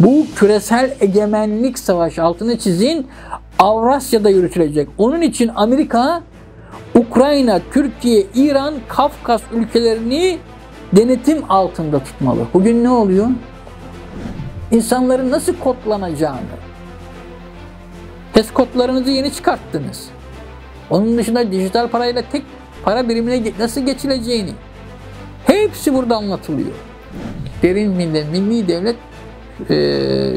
Bu küresel egemenlik savaşı, altını çizin, Avrasya'da yürütülecek. Onun için Amerika, Ukrayna, Türkiye, İran, Kafkas ülkelerini denetim altında tutmalı. Bugün ne oluyor? İnsanların nasıl kodlanacağını, HES kodlarınızı yeni çıkarttınız. Onun dışında dijital parayla tek para birimine nasıl geçileceğini, hepsi burada anlatılıyor. Derin milli devlet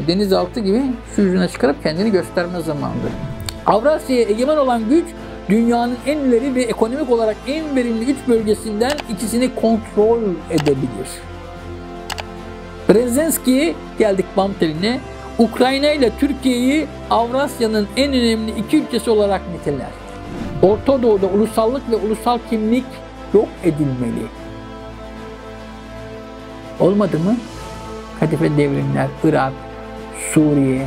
denizaltı gibi su yüzüne çıkarıp kendini gösterme zamanıdır. Avrasya'ya egemen olan güç, dünyanın en ileri ve ekonomik olarak en verimli 3 bölgesinden ikisini kontrol edebilir. Brzezinski, geldik bam teline, Ukrayna ile Türkiye'yi Avrasya'nın en önemli iki ülkesi olarak niteler. Orta Doğu'da ulusallık ve ulusal kimlik yok edilmeli. Olmadı mı? Kadife devrimler, Irak, Suriye.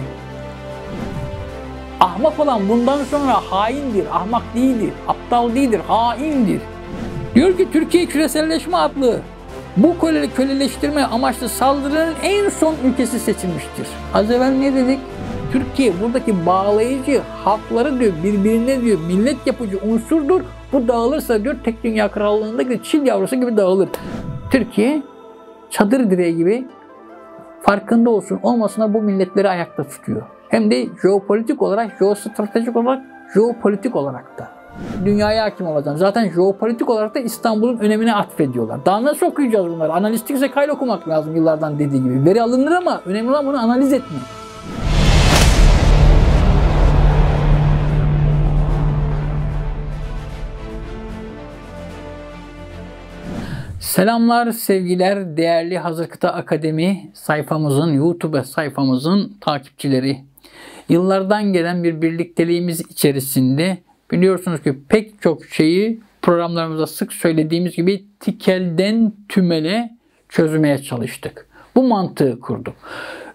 Ahmak olan bundan sonra haindir, ahmak değildir, aptal değildir, haindir. Diyor ki Türkiye küreselleşme adlı bu köleleştirme amaçlı saldırının en son ülkesi seçilmiştir. Az evvel ne dedik? Türkiye buradaki bağlayıcı halkları diyor, birbirine diyor millet yapıcı unsurdur. Bu dağılırsa diyor tek dünya krallığındaki çil yavrusu gibi dağılır. Türkiye çadır direği gibi, farkında olsun olmasına bu milletleri ayakta tutuyor. Hem de jeopolitik olarak, jeostratejik olarak, jeopolitik olarak da. Dünyaya hakim olacağım. Zaten jeopolitik olarak da İstanbul'un önemine atfediyorlar. Daha nasıl okuyacağız bunları? Analistik zekayla okumak lazım yıllardan dediği gibi. Veri alınır ama önemli olan bunu analiz etmek. Selamlar, sevgiler, değerli Hazır Kıta Akademi sayfamızın, YouTube sayfamızın takipçileri. Yıllardan gelen bir birlikteliğimiz içerisinde biliyorsunuz ki pek çok şeyi programlarımızda sık söylediğimiz gibi tikelden tümele çözmeye çalıştık. Bu mantığı kurduk.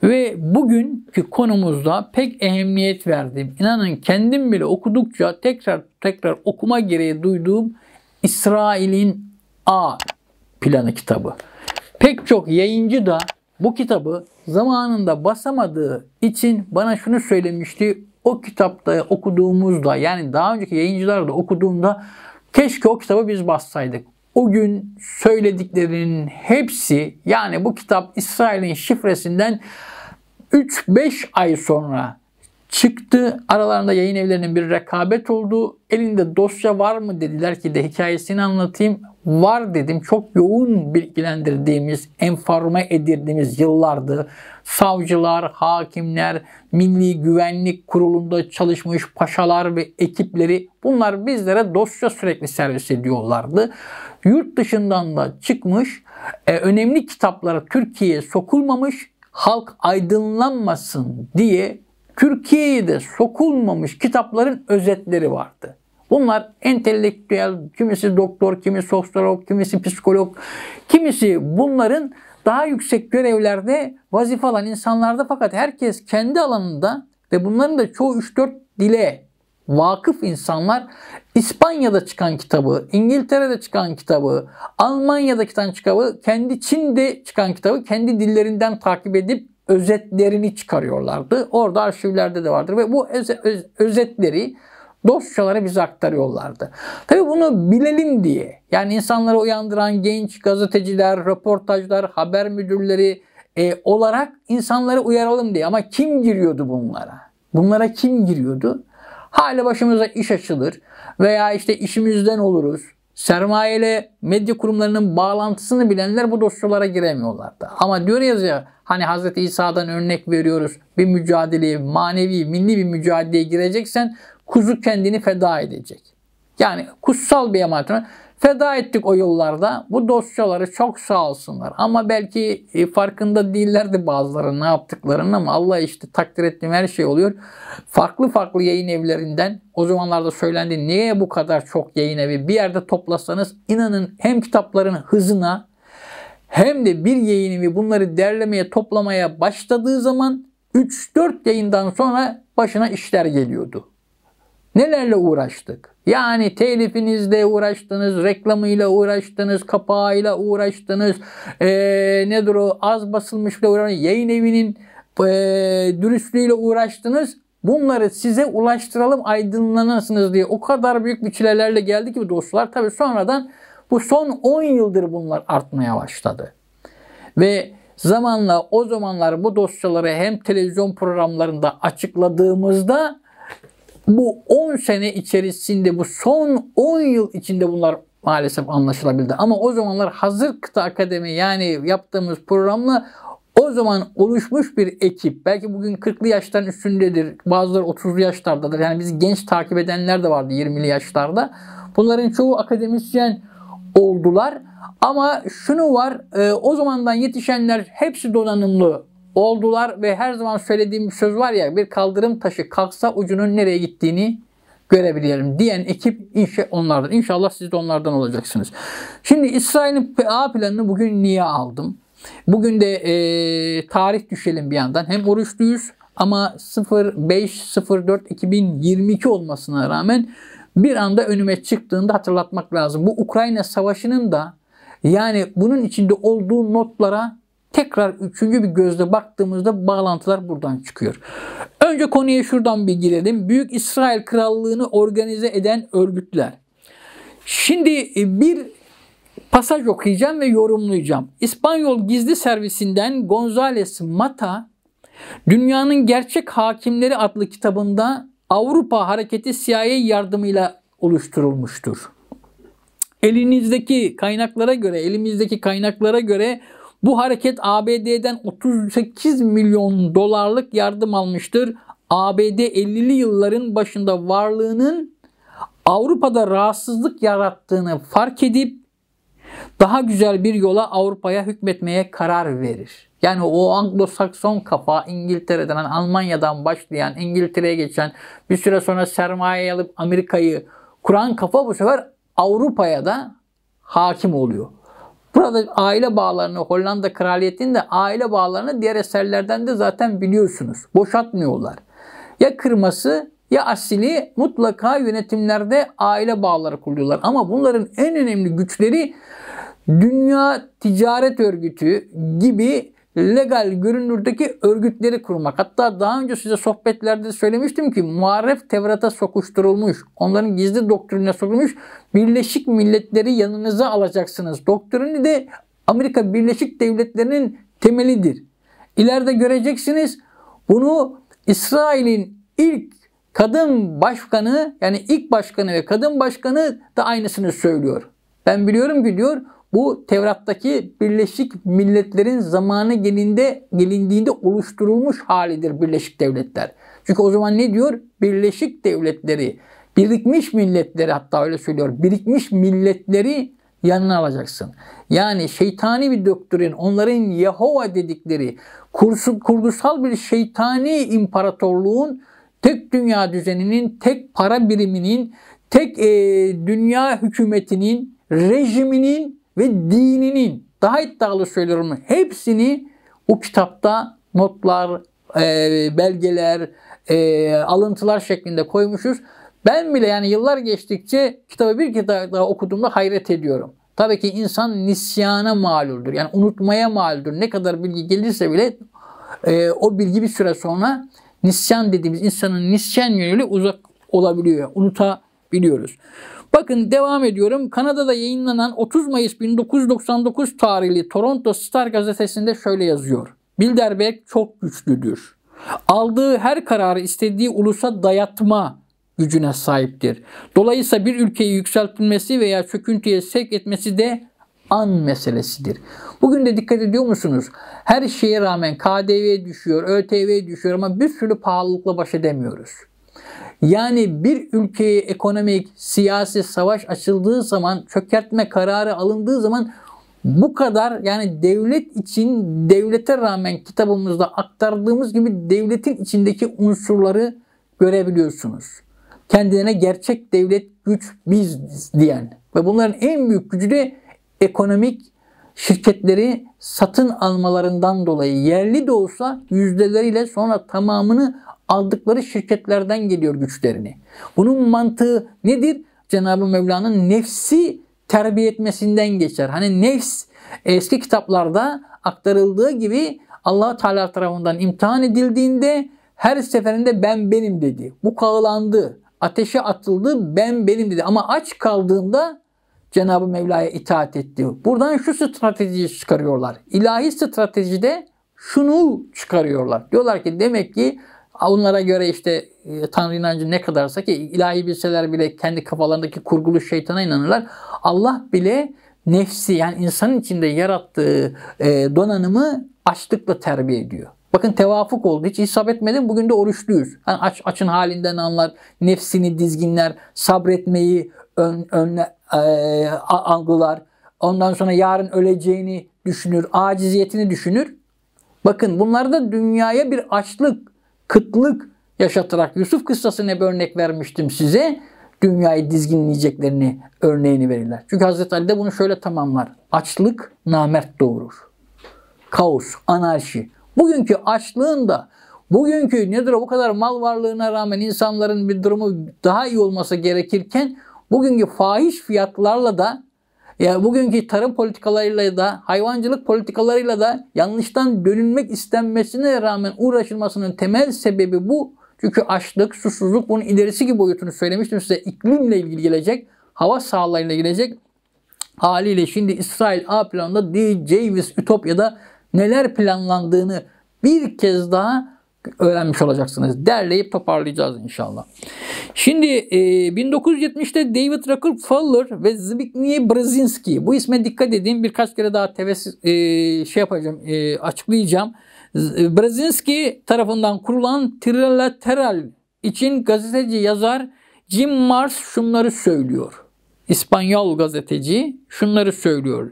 Ve bugünkü konumuzda pek ehemmiyet verdiğim, inanın kendim bile okudukça tekrar okuma gereği duyduğum İsrail'in A planı kitabı. Pek çok yayıncı da bu kitabı zamanında basamadığı için bana şunu söylemişti. O kitapta okuduğumuzda, yani daha önceki yayıncılar da okuduğunda keşke o kitabı biz bassaydık. O gün söylediklerinin hepsi, yani bu kitap İsrail'in şifresinden 3-5 ay sonra çıktı. Aralarında yayın evlerinin bir rekabet oldu. Elinde dosya var mı dediler ki de hikayesini anlatayım. Var dedim. Çok yoğun bilgilendirdiğimiz, enforme edildiğimiz yıllardı. Savcılar, hakimler, Milli Güvenlik Kurulu'nda çalışmış paşalar ve ekipleri, bunlar bizlere dosya sürekli servis ediyorlardı. Yurt dışından da çıkmış önemli kitaplara Türkiye'ye sokulmamış, halk aydınlanmasın diye Türkiye'ye de sokulmamış kitapların özetleri vardı. Bunlar entelektüel, kimisi doktor, kimisi sosyolog, kimisi psikolog, kimisi bunların daha yüksek görevlerde vazife alan insanlarda, fakat herkes kendi alanında ve bunların da çoğu 3-4 dile vakıf insanlar İspanya'da çıkan kitabı, İngiltere'de çıkan kitabı, Almanya'da çıkan kitabı, kendi Çin'de çıkan kitabı kendi dillerinden takip edip özetlerini çıkarıyorlardı. Orada arşivlerde de vardır ve bu özetleri, dosyaları bize aktarıyorlardı. Tabii bunu bilelim diye, yani insanları uyandıran genç gazeteciler, röportajlar, haber müdürleri olarak insanları uyaralım diye. Ama kim giriyordu bunlara? Bunlara kim giriyordu? Hali başımıza iş açılır veya işte işimizden oluruz. Sermayeyle medya kurumlarının bağlantısını bilenler bu dosyalara giremiyorlardı. Ama diyoruz ya, hani Hazreti İsa'dan örnek veriyoruz. Bir mücadeleye, manevi, milli bir mücadeleye gireceksen kuzu kendini feda edecek. Yani kutsal bir emanet. Feda ettik o yıllarda. Bu dosyaları çok sağ olsunlar. Ama belki farkında değillerdi bazıları ne yaptıklarının, ama Allah işte takdir ettiğim her şey oluyor. Farklı yayın evlerinden, o zamanlarda söylendi, niye bu kadar çok yayın evi? Bir yerde toplasanız inanın hem kitapların hızına hem de bir yayın evi bunları derlemeye, toplamaya başladığı zaman 3-4 yayından sonra başına işler geliyordu. Nelerle uğraştık? Yani telifinizle uğraştınız, reklamıyla uğraştınız, kapağıyla uğraştınız, nedir o, az basılmışla uğraştınız, yayın evinin dürüstlüğüyle uğraştınız. Bunları size ulaştıralım, aydınlanırsınız diye o kadar büyük bir çilelerle geldi ki bu dosyalar. Tabii sonradan bu son 10 yıldır bunlar artmaya başladı. Ve zamanla o zamanlar bu dosyaları hem televizyon programlarında açıkladığımızda bu 10 sene içerisinde, bu son 10 yıl içinde bunlar maalesef anlaşılabildi. Ama o zamanlar Hazır Kıta Akademi, yani yaptığımız programla o zaman oluşmuş bir ekip, belki bugün 40'lı yaşların üstündedir, bazıları 30'lu yaşlardadır. Yani bizi genç takip edenler de vardı 20'li yaşlarda. Bunların çoğu akademisyen oldular. Ama şunu var, o zamandan yetişenler hepsi donanımlı oldular ve her zaman söylediğim bir söz var ya, bir kaldırım taşı kalksa ucunun nereye gittiğini görebilirim diyen ekip onlardan. İnşallah siz de onlardan olacaksınız. Şimdi İsrail'in A planını bugün niye aldım? Bugün de tarih düşelim bir yandan. Hem oruçluyuz ama 05.04.2022 olmasına rağmen bir anda önüme çıktığında hatırlatmak lazım. Bu Ukrayna Savaşı'nın da, yani bunun içinde olduğu notlara tekrar üçüncü bir gözle baktığımızda bağlantılar buradan çıkıyor. Önce konuya şuradan bir girelim. Büyük İsrail Krallığı'nı organize eden örgütler. Şimdi bir pasaj okuyacağım ve yorumlayacağım. İspanyol Gizli Servisinden González Mata, Dünyanın Gerçek Hakimleri adlı kitabında Avrupa Hareketi CIA yardımıyla oluşturulmuştur. Elimizdeki kaynaklara göre bu hareket ABD'den 38 milyon dolarlık yardım almıştır. ABD 50'li yılların başında varlığının Avrupa'da rahatsızlık yarattığını fark edip daha güzel bir yola Avrupa'ya hükmetmeye karar verir. Yani o Anglo-Sakson kafa, İngiltere'den, Almanya'dan başlayan, İngiltere'ye geçen, bir süre sonra sermaye alıp Amerika'yı kuran kafa bu sefer Avrupa'ya da hakim oluyor. Burada aile bağlarını, Hollanda Kraliyeti'nin de aile bağlarını diğer eserlerden de zaten biliyorsunuz. Boşaltmıyorlar. Ya kırması ya asili, mutlaka yönetimlerde aile bağları kuruyorlar. Ama bunların en önemli güçleri Dünya Ticaret Örgütü gibi legal görünürdeki örgütleri kurmak. Hatta daha önce size sohbetlerde söylemiştim ki muharref Tevrat'a sokuşturulmuş, onların gizli doktrinine sokulmuş, Birleşik Milletleri yanınıza alacaksınız. Doktrini de Amerika Birleşik Devletleri'nin temelidir. İleride göreceksiniz bunu. İsrail'in ilk kadın başkanı, yani ilk başkanı ve kadın başkanı da aynısını söylüyor. Ben biliyorum ki diyor, bu Tevrat'taki Birleşik Milletler'in zamanı gelindiğinde oluşturulmuş halidir Birleşik Devletler. Çünkü o zaman ne diyor? Birleşik Devletleri, birikmiş milletleri, hatta öyle söylüyor. Birikmiş milletleri yanına alacaksın. Yani şeytani bir doktrin, onların Yehova dedikleri kurgusal bir şeytani imparatorluğun, tek dünya düzeninin, tek para biriminin, tek dünya hükümetinin, rejiminin ve dininin, daha iddialı söylüyorum, hepsini o kitapta notlar, belgeler, alıntılar şeklinde koymuşuz. Ben bile yani yıllar geçtikçe kitabı bir kez daha okuduğumda hayret ediyorum. Tabii ki insan nisyana maluldür. Yani unutmaya maluldür. Ne kadar bilgi gelirse bile o bilgi bir süre sonra nisyan dediğimiz insanın nisyan yönüyle uzak olabiliyor. Unutabiliyoruz. Bakın devam ediyorum. Kanada'da yayınlanan 30 Mayıs 1999 tarihli Toronto Star gazetesinde şöyle yazıyor. Bilderberg çok güçlüdür. Aldığı her kararı istediği ulusa dayatma gücüne sahiptir. Dolayısıyla bir ülkeyi yükseltilmesi veya çöküntüye sevk etmesi de an meselesidir. Bugün de dikkat ediyor musunuz? Her şeye rağmen KDV düşüyor, ÖTV düşüyor ama bir sürü pahalılıkla baş edemiyoruz. Yani bir ülkeye ekonomik, siyasi savaş açıldığı zaman, çökertme kararı alındığı zaman bu kadar, yani devlet için, devlete rağmen kitabımızda aktardığımız gibi devletin içindeki unsurları görebiliyorsunuz. Kendilerine gerçek devlet, güç biz diyen ve bunların en büyük gücü de ekonomik şirketleri satın almalarından dolayı, yerli de olsa yüzdeleriyle sonra tamamını aldıkları şirketlerden geliyor güçlerini. Bunun mantığı nedir? Cenab-ı Mevla'nın nefsi terbiye etmesinden geçer. Hani nefs eski kitaplarda aktarıldığı gibi Allah Teala tarafından imtihan edildiğinde her seferinde ben benim dedi. Bu kağılandı, ateşe atıldı, ben benim dedi. Ama aç kaldığında Cenab-ı Mevla'ya itaat etti. Buradan şu stratejiyi çıkarıyorlar. İlahi stratejide şunu çıkarıyorlar. Diyorlar ki demek ki onlara göre işte Tanrı inancı ne kadarsa ki ilahi bilseler bile kendi kafalarındaki kurgulu şeytana inanırlar. Allah bile nefsi yani insanın içinde yarattığı donanımı açlıkla terbiye ediyor. Bakın tevafuk oldu. Hiç isabet etmedim. Bugün de oruçluyuz. Yani açın halinden anlar. Nefsini dizginler. Sabretmeyi algılar. Ondan sonra yarın öleceğini düşünür. Aciziyetini düşünür. Bakın bunlarda dünyaya bir açlık, kıtlık yaşatarak Yusuf kıssasına bir örnek vermiştim size. Dünyayı dizginleyeceklerini örneğini verirler. Çünkü Hazreti Ali de bunu şöyle tamamlar. Açlık namert doğurur. Kaos, anarşi. Bugünkü açlığın da bugünkü nedir o kadar mal varlığına rağmen insanların bir durumu daha iyi olması gerekirken bugünkü fahiş fiyatlarla da ya bugünkü tarım politikalarıyla da hayvancılık politikalarıyla da yanlıştan dönülmek istenmesine rağmen uğraşılmasının temel sebebi bu. Çünkü açlık, susuzluk bunun ilerisi gibi boyutunu söylemiştim size. İklimle ilgili gelecek, hava sahalarıyla gelecek. Haliyle şimdi İsrail A planında Davis Ütopya'da neler planlandığını bir kez daha öğrenmiş olacaksınız. Derleyip toparlayacağız inşallah. Şimdi 1970'te David Rockefeller ve Zbigniew Brzezinski, bu isme dikkat edin, birkaç kere daha açıklayacağım. Brzezinski tarafından kurulan Trilateral için gazeteci yazar Jim Marrs şunları söylüyor. İspanyol gazeteci şunları söylüyor.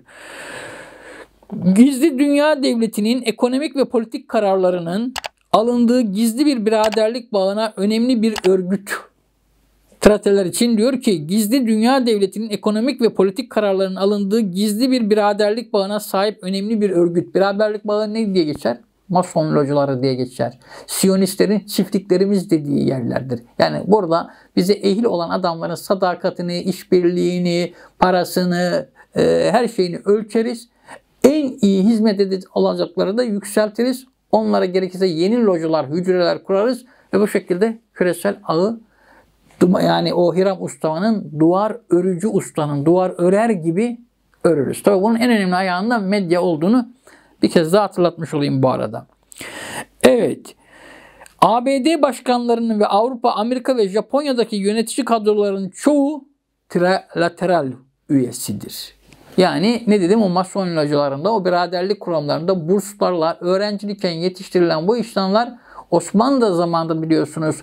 Gizli dünya devletinin ekonomik ve politik kararlarının alındığı gizli bir biraderlik bağına önemli bir örgüt. Trateler için diyor ki gizli dünya devletinin ekonomik ve politik kararlarının alındığı gizli bir biraderlik bağına sahip önemli bir örgüt. Biraderlik bağı ne diye geçer? Mason locaları diye geçer. Siyonistlerin çiftliklerimiz dediği yerlerdir. Yani burada bize ehil olan adamların sadakatini, işbirliğini, parasını, her şeyini ölçeriz. En iyi hizmet alacakları da yükseltiriz. Onlara gerekirse yeni localar, hücreler kurarız ve bu şekilde küresel ağı yani o Hiram Usta'nın duvar örücü ustanın duvar örer gibi örürüz. Tabii bunun en önemli ayağında medya olduğunu bir kez daha hatırlatmış olayım bu arada. Evet. ABD başkanlarının ve Avrupa, Amerika ve Japonya'daki yönetici kadroların çoğu trilateral üyesidir. Yani ne dedim o mason localarında, o biraderlik kuramlarında burslarla öğrencilikken yetiştirilen bu insanlar Osmanlı zamanında biliyorsunuz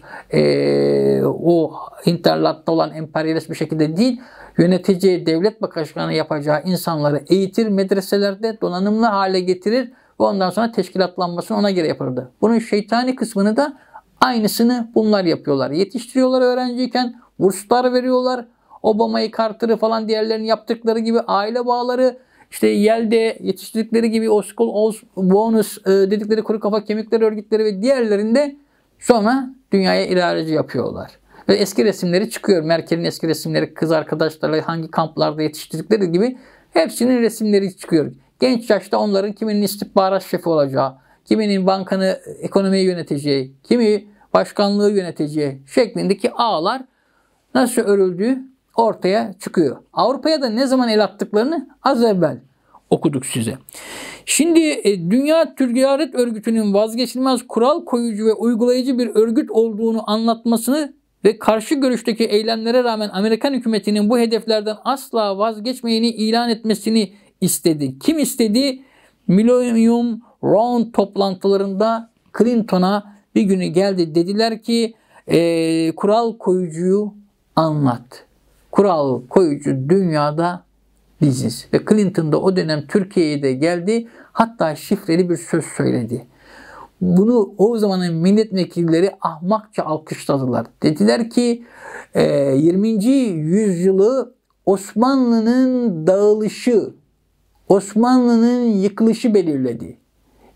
o interlatta olan emperyalist bir şekilde değil, yönetici devlet başkanı yapacağı insanları eğitir, medreselerde donanımlı hale getirir ve ondan sonra teşkilatlanmasını ona göre yapardı. Bunun şeytani kısmını da aynısını bunlar yapıyorlar. Yetiştiriyorlar öğrenciyken, burslar veriyorlar. Obama'yı, Carter'ı falan diğerlerinin yaptıkları gibi aile bağları, işte Yale'de yetiştirdikleri gibi o School of Bonus dedikleri kuru kafa kemikleri örgütleri ve diğerlerinde sonra dünyaya ilerleci yapıyorlar. Ve eski resimleri çıkıyor. Merkel'in eski resimleri, kız arkadaşlarla hangi kamplarda yetiştirdikleri gibi hepsinin resimleri çıkıyor. Genç yaşta onların kiminin istihbarat şefi olacağı, kiminin bankanı, ekonomiyi yöneteceği, kimi başkanlığı yöneteceği şeklindeki ağlar nasıl örüldüğü ortaya çıkıyor. Avrupa'ya da ne zaman el attıklarını az evvel okuduk size. Şimdi Dünya Ticaret Örgütü'nün vazgeçilmez kural koyucu ve uygulayıcı bir örgüt olduğunu anlatmasını ve karşı görüşteki eylemlere rağmen Amerikan hükümetinin bu hedeflerden asla vazgeçmeyeni ilan etmesini istedi. Kim istedi? Millennium Round toplantılarında Clinton'a bir günü geldi. Dediler ki kural koyucuyu anlat. Kural koyucu dünyada biziz. Ve Clinton da o dönem Türkiye'ye de geldi. Hatta şifreli bir söz söyledi. Bunu o zamanın milletvekilleri ahmakça alkışladılar. Dediler ki 20. yüzyılı Osmanlı'nın dağılışı, Osmanlı'nın yıkılışı belirledi.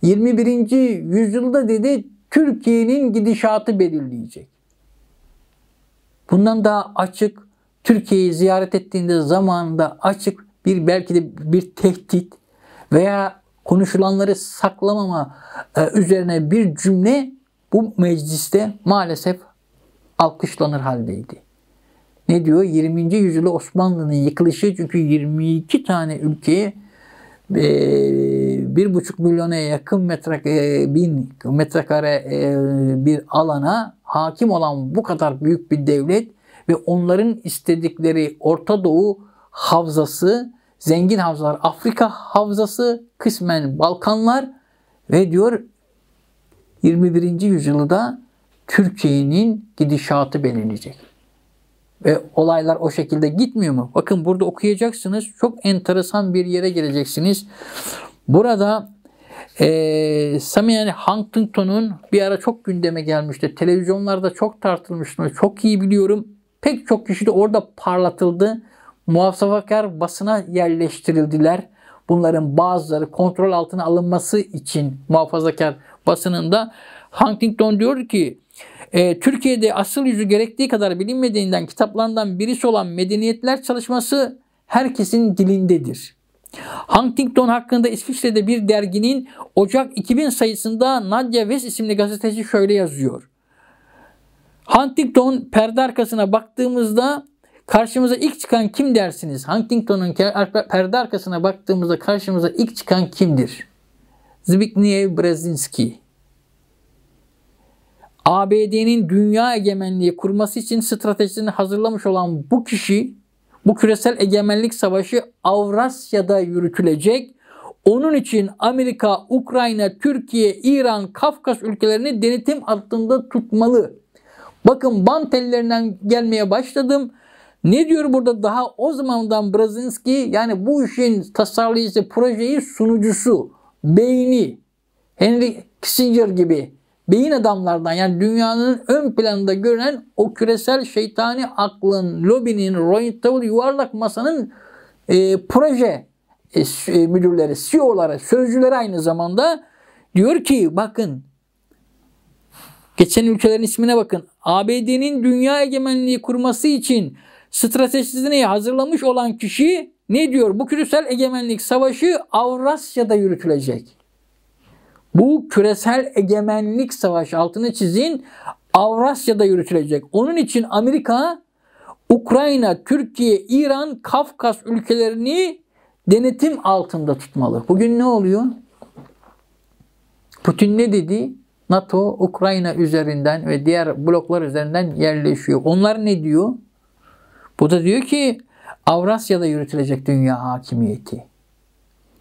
21. yüzyılda dedi Türkiye'nin gidişatı belirleyecek. Bundan daha açık, Türkiye'yi ziyaret ettiğinde zamanında açık bir belki de bir tehdit veya konuşulanları saklamama üzerine bir cümle bu mecliste maalesef alkışlanır haldeydi. Ne diyor? 20. yüzyılda Osmanlı'nın yıkılışı, çünkü 22 tane ülkeye 1,5 milyona yakın metrekare bir alana hakim olan bu kadar büyük bir devlet ve onların istedikleri Orta Doğu havzası, zengin havzalar, Afrika havzası, kısmen Balkanlar ve diyor 21. yüzyılda Türkiye'nin gidişatı belirleyecek. Ve olaylar o şekilde gitmiyor mu? Bakın burada okuyacaksınız. Çok enteresan bir yere geleceksiniz. Burada Samuel Huntington'un bir ara çok gündeme gelmişti. Televizyonlarda çok tartışmıştı. Çok iyi biliyorum. Pek çok kişi de orada parlatıldı. Muhafazakar basına yerleştirildiler. Bunların bazıları kontrol altına alınması için muhafazakar basınında. Huntington diyor ki Türkiye'de asıl yüzü gerektiği kadar bilinmediğinden kitaplarından birisi olan Medeniyetler çalışması herkesin dilindedir. Huntington hakkında İsviçre'de bir derginin Ocak 2000 sayısında Nadia West isimli gazeteci şöyle yazıyor. Huntington perde arkasına baktığımızda karşımıza ilk çıkan kim dersiniz? Huntington'un perde arkasına baktığımızda karşımıza ilk çıkan kimdir? Zbigniew Brzezinski. ABD'nin dünya egemenliği kurması için stratejisini hazırlamış olan bu kişi, bu küresel egemenlik savaşı Avrasya'da yürütülecek. Onun için Amerika, Ukrayna, Türkiye, İran, Kafkas ülkelerini denetim altında tutmalı. Bakın bant ellerinden gelmeye başladım. Ne diyor burada daha o zamandan Brzezinski, yani bu işin tasarlayıcısı, projeyi sunucusu, beyni, Henry Kissinger gibi beyin adamlardan, yani dünyanın ön planında görünen o küresel şeytani aklın, lobinin, royuntalı yuvarlak masanın proje müdürleri, CEO'ları, sözcüleri aynı zamanda diyor ki bakın, geçen ülkelerin ismine bakın. ABD'nin dünya egemenliği kurması için stratejisini hazırlamış olan kişi ne diyor? Bu küresel egemenlik savaşı Avrasya'da yürütülecek. Bu küresel egemenlik savaşı, altını çizin, Avrasya'da yürütülecek. Onun için Amerika, Ukrayna, Türkiye, İran, Kafkas ülkelerini denetim altında tutmalı. Bugün ne oluyor? Putin ne dedi? NATO, Ukrayna üzerinden ve diğer bloklar üzerinden yerleşiyor. Onlar ne diyor? Bu da diyor ki Avrasya'da yürütülecek dünya hakimiyeti.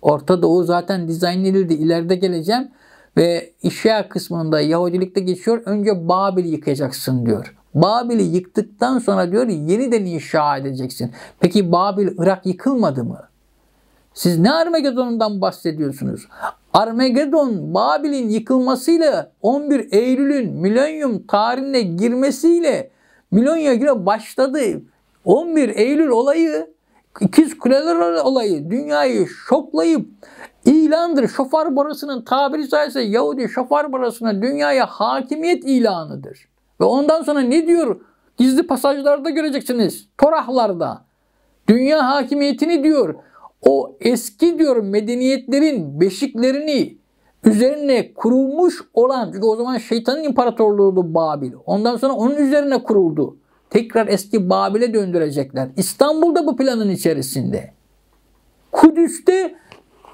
Orta Doğu zaten dizayn edildi. İleride geleceğim. Ve İşya kısmında Yahudilikte geçiyor. Önce Babil'i yıkacaksın diyor. Babil'i yıktıktan sonra diyor yeniden inşa edeceksin. Peki Babil, Irak yıkılmadı mı? Siz ne Armagedon'dan bahsediyorsunuz? Armagedon, Babil'in yıkılmasıyla 11 Eylül'ün milenyum tarihine girmesiyle milenyuma göre başladı. 11 Eylül olayı, İkiz Kuleler olayı dünyayı şoklayıp ilandır. Şofar borasının tabiri caizse Yahudi şofar borasına dünyaya hakimiyet ilanıdır. Ve ondan sonra ne diyor? Gizli pasajlarda göreceksiniz. Torahlarda. Dünya hakimiyetini diyor. O eski diyor medeniyetlerin beşiklerini üzerine kurulmuş olan, çünkü o zaman şeytanın imparatorluğuydu Babil. Ondan sonra onun üzerine kuruldu. Tekrar eski Babil'e döndürecekler. İstanbul'da bu planın içerisinde. Kudüs'te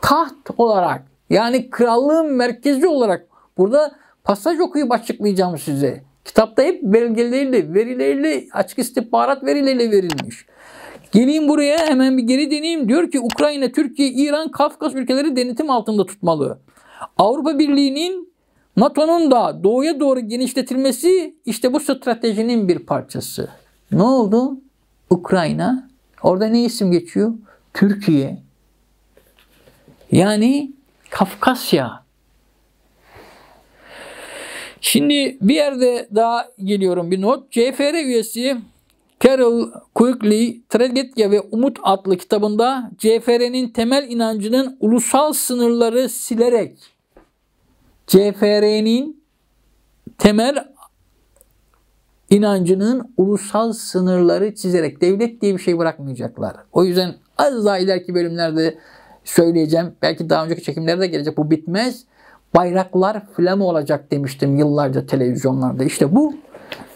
taht olarak, yani krallığın merkezi olarak, burada pasaj okuyup açıklayacağım size. Kitapta hep belgeleriyle, verileriyle, açık istihbarat verileriyle verilmiş. Geleyim buraya, hemen bir geri döneyim. Diyor ki Ukrayna, Türkiye, İran, Kafkas ülkeleri denetim altında tutmalı. Avrupa Birliği'nin, NATO'nun da doğuya doğru genişletilmesi işte bu stratejinin bir parçası. Ne oldu? Ukrayna. Orada ne isim geçiyor? Türkiye. Yani Kafkasya. Şimdi bir yerde daha geliyorum, bir not. CFR üyesi Carol Quigley, Tragedya ve Umut adlı kitabında CFR'nin temel inancının ulusal sınırları silerek, CFR'nin temel inancının ulusal sınırları çizerek, devlet diye bir şey bırakmayacaklar. O yüzden az daha ileriki bölümlerde söyleyeceğim. Belki daha önceki çekimlerde de gelecek. Bu bitmez. Bayraklar flama olacak demiştim yıllarca televizyonlarda. İşte bu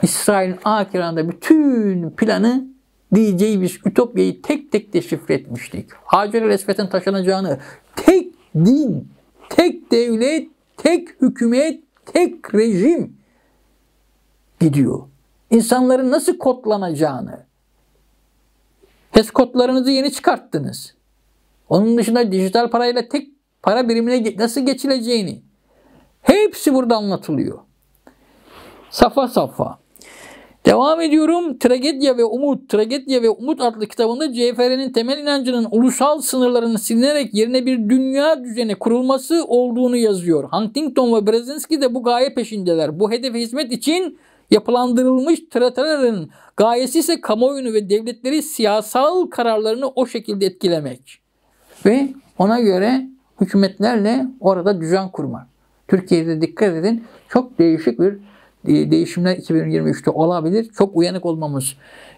İsrail'in akiranda bütün planı diyeceği biz Ütopya'yı tek tek deşifre etmiştik. Hacer-i Esved'in taşınacağını, tek din, tek devlet, tek hükümet, tek rejim gidiyor. İnsanların nasıl kodlanacağını, HES kodlarınızı yeni çıkarttınız. Onun dışında dijital parayla tek para birimine nasıl geçileceğini hepsi burada anlatılıyor. Safa safa. Devam ediyorum. Tragedya ve Umut. Tragedya ve Umut adlı kitabında CFR'nin temel inancının ulusal sınırlarının silinerek yerine bir dünya düzeni kurulması olduğunu yazıyor. Huntington ve Brzezinski de bu gaye peşindeler. Bu hedefe hizmet için yapılandırılmış tratatların gayesi ise kamuoyunu ve devletleri siyasal kararlarını o şekilde etkilemek. Ve ona göre hükümetlerle orada düzen kurmak. Türkiye'de dikkat edin, çok değişik bir değişimler 2023'te olabilir. Çok uyanık olmamız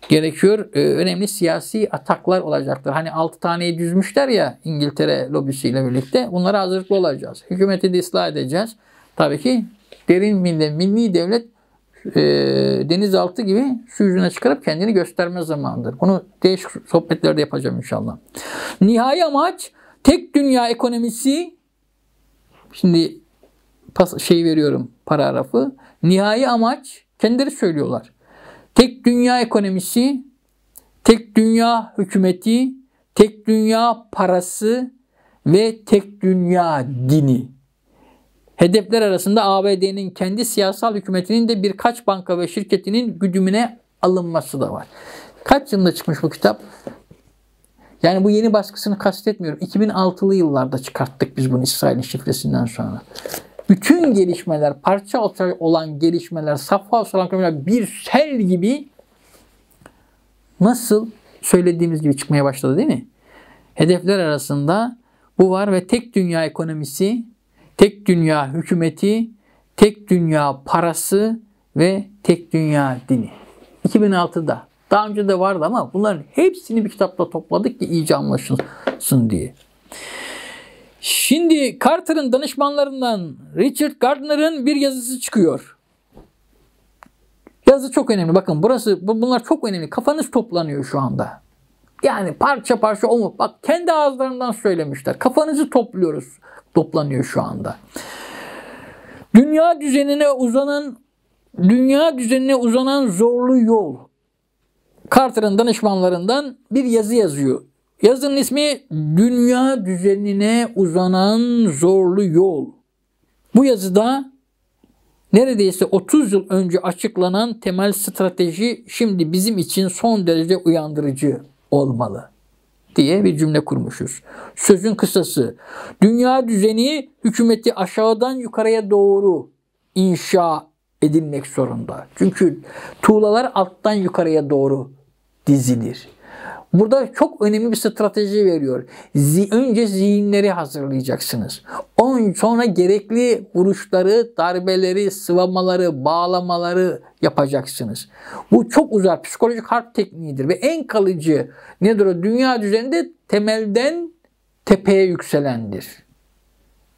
gerekiyor. Önemli siyasi ataklar olacaktır. Hani 6 taneyi düzmüşler ya İngiltere lobisiyle birlikte. Bunlara hazırlıklı olacağız. Hükümeti de ıslah edeceğiz. Tabii ki derin milli devlet denizaltı gibi su yüzüne çıkarıp kendini gösterme zamanıdır. Bunu değişik sohbetlerde yapacağım inşallah. Nihai amaç tek dünya ekonomisi. Şimdi veriyorum paragrafı. Nihai amaç kendileri söylüyorlar. Tek dünya ekonomisi, tek dünya hükümeti, tek dünya parası ve tek dünya dini. Hedefler arasında ABD'nin kendi siyasal hükümetinin de birkaç banka ve şirketinin güdümüne alınması da var. Kaç yılında çıkmış bu kitap? Yani bu yeni baskısını kastetmiyorum. 2006'lı yıllarda çıkarttık biz bunu İsrail'in şifresinden sonra. Bütün gelişmeler, parça olan gelişmeler, safha olan bir sel gibi nasıl söylediğimiz gibi çıkmaya başladı değil mi? Hedefler arasında bu var ve tek dünya ekonomisi, tek dünya hükümeti, tek dünya parası ve tek dünya dini. 2006'da. Daha önce de vardı ama bunların hepsini bir kitapta topladık ki iyice anlaşılsın diye. Şimdi Carter'ın danışmanlarından Richard Gardner'ın bir yazısı çıkıyor. Yazı çok önemli. Bakın bunlar çok önemli. Kafanız toplanıyor şu anda. Yani parça parça o mu? Bak kendi ağızlarından söylemişler. Kafanızı toplanıyor şu anda. Dünya düzenine uzanan zorlu yol. Carter'ın danışmanlarından bir yazı yazıyor. Yazının ismi Dünya Düzenine Uzanan Zorlu Yol. Bu yazıda neredeyse 30 yıl önce açıklanan temel strateji şimdi bizim için son derece uyandırıcı olmalı diye bir cümle kurmuşuz. Sözün kısası, dünya düzeni hükümeti aşağıdan yukarıya doğru inşa edilmek zorunda. Çünkü tuğlalar alttan yukarıya doğru dizilir. Burada çok önemli bir strateji veriyor. Önce zihinleri hazırlayacaksınız. Sonra gerekli vuruşları, darbeleri, sıvamaları, bağlamaları yapacaksınız. Bu çok uzar. Psikolojik harp tekniğidir ve en kalıcı nedir o? Dünya düzeninde temelden tepeye yükselendir.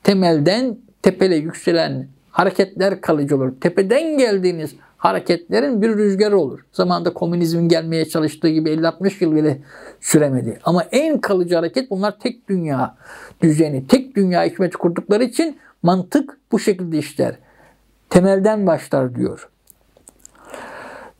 Temelden tepele yükselen hareketler kalıcı olur. Tepeden geldiğiniz hareketlerin bir rüzgarı olur. Zamanında komünizmin gelmeye çalıştığı gibi 50-60 yıl bile süremedi. Ama en kalıcı hareket bunlar tek dünya düzeni, tek dünya hükümeti kurdukları için mantık bu şekilde işler. Temelden başlar diyor.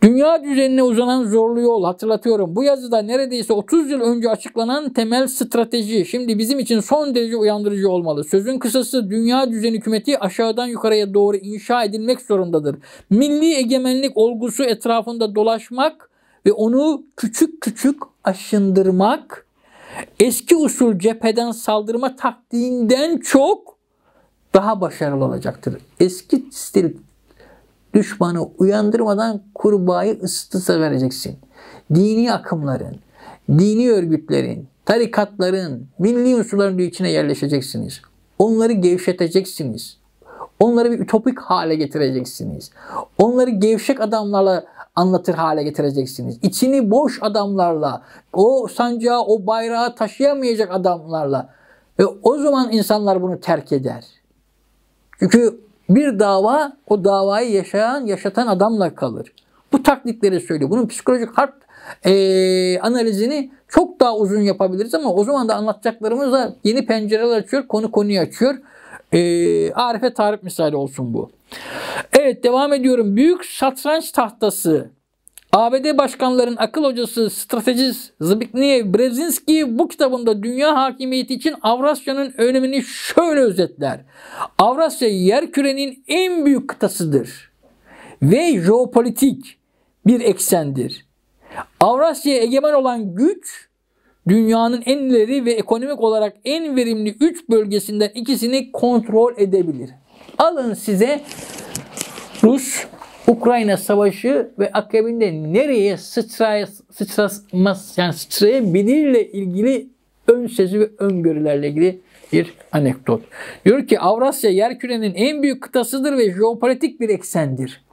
Dünya düzenine uzanan zorlu yol, hatırlatıyorum. Bu yazıda neredeyse 30 yıl önce açıklanan temel strateji şimdi bizim için son derece uyandırıcı olmalı. Sözün kısası dünya düzeni hükümeti aşağıdan yukarıya doğru inşa edilmek zorundadır. Milli egemenlik olgusu etrafında dolaşmak ve onu küçük küçük aşındırmak eski usul cepheden saldırma taktiğinden çok daha başarılı olacaktır. Eski stil düşmanı uyandırmadan kurbağayı ısıtısa vereceksin. Dini akımların, dini örgütlerin, tarikatların, milli unsurların içine yerleşeceksiniz. Onları gevşeteceksiniz. Onları bir ütopik hale getireceksiniz. Onları gevşek adamlarla anlatır hale getireceksiniz. İçini boş adamlarla, o sancağı, o bayrağı taşıyamayacak adamlarla Ve o zaman insanlar bunu terk eder. Çünkü bir dava o davayı yaşatan adamla kalır. Bu taktikleri söylüyor. Bunun psikolojik harp analizini çok daha uzun yapabiliriz ama o zaman da anlatacaklarımız da yeni pencereler açıyor, konuyu açıyor. Arife tarif misali olsun bu. Evet, devam ediyorum. Büyük satranç tahtası. ABD başkanların akıl hocası stratejist Zbigniew Brzezinski bu kitabında dünya hakimiyeti için Avrasya'nın önemini şöyle özetler. Avrasya yerkürenin en büyük kıtasıdır ve jeopolitik bir eksendir. Avrasya'ya egemen olan güç dünyanın en ileri ve ekonomik olarak en verimli 3 bölgesinden ikisini kontrol edebilir. Alın size Rus-Ukrayna savaşı ve akabinde nereye sıçrayabilirle ilgili ön sezi ve öngörülerle ilgili bir anekdot. Diyor ki Avrasya yerkürenin en büyük kıtasıdır ve jeopolitik bir eksendir.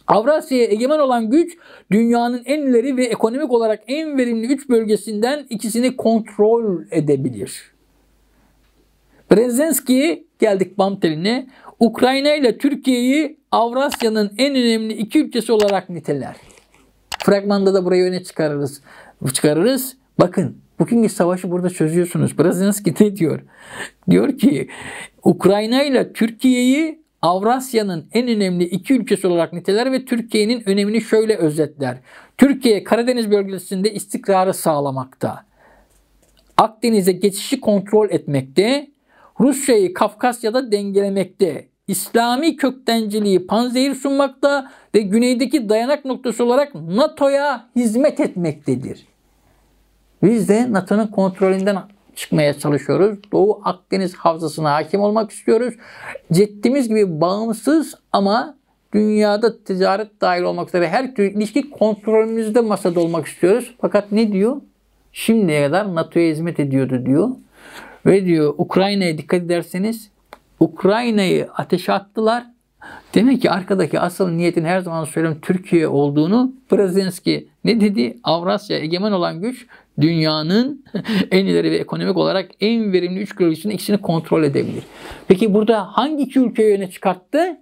Avrasya'ya egemen olan güç dünyanın en ileri ve ekonomik olarak en verimli 3 bölgesinden ikisini kontrol edebilir. Brzezinski geldik bam teline. Ukrayna ile Türkiye'yi Avrasya'nın en önemli iki ülkesi olarak niteler. Fragmanda da burayı öne çıkarırız. Bakın bugünkü savaşı burada çözüyorsunuz. Brzezinski ne diyor? Diyor ki Ukrayna ile Türkiye'yi Avrasya'nın en önemli iki ülkesi olarak niteler ve Türkiye'nin önemini şöyle özetler. Türkiye Karadeniz bölgesinde istikrarı sağlamakta. Akdeniz'e geçişi kontrol etmekte. Rusya'yı Kafkasya'da dengelemekte. İslami köktenciliği panzehir sunmakta ve güneydeki dayanak noktası olarak NATO'ya hizmet etmektedir. Biz de NATO'nun kontrolünden çıkmaya çalışıyoruz. Doğu Akdeniz havzasına hakim olmak istiyoruz. Ceddimiz gibi bağımsız ama dünyada ticaret dahil olmak üzere her türlü ilişki kontrolümüzde masada olmak istiyoruz. Fakat ne diyor? Şimdiye kadar NATO'ya hizmet ediyordu diyor. Ve diyor Ukrayna'ya dikkat ederseniz Ukrayna'yı ateşe attılar. Demek ki arkadaki asıl niyetin her zaman söylüyorum Türkiye olduğunu Brzezinski ne dedi? Avrasya egemen olan güç dünyanın en ileri ve ekonomik olarak en verimli 3 bölgesinin ikisini kontrol edebilir. Peki burada hangi iki ülkeyi öne çıkarttı?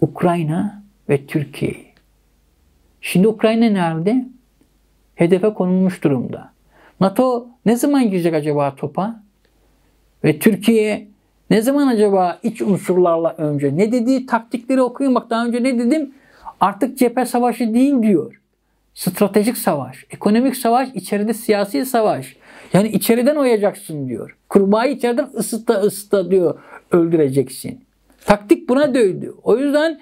Ukrayna ve Türkiye. Şimdi Ukrayna nerede? Hedefe konulmuş durumda. NATO ne zaman girecek acaba topa? Ve Türkiye ne zaman acaba iç unsurlarla önce? Ne dediği taktikleri okuyun. Bak daha önce ne dedim? Artık cephe savaşı değil diyor. Stratejik savaş, ekonomik savaş, içeride siyasi savaş. Yani içeriden oyacaksın diyor. Kurbağayı içeriden ısıta diyor öldüreceksin. Taktik buna döydü. O yüzden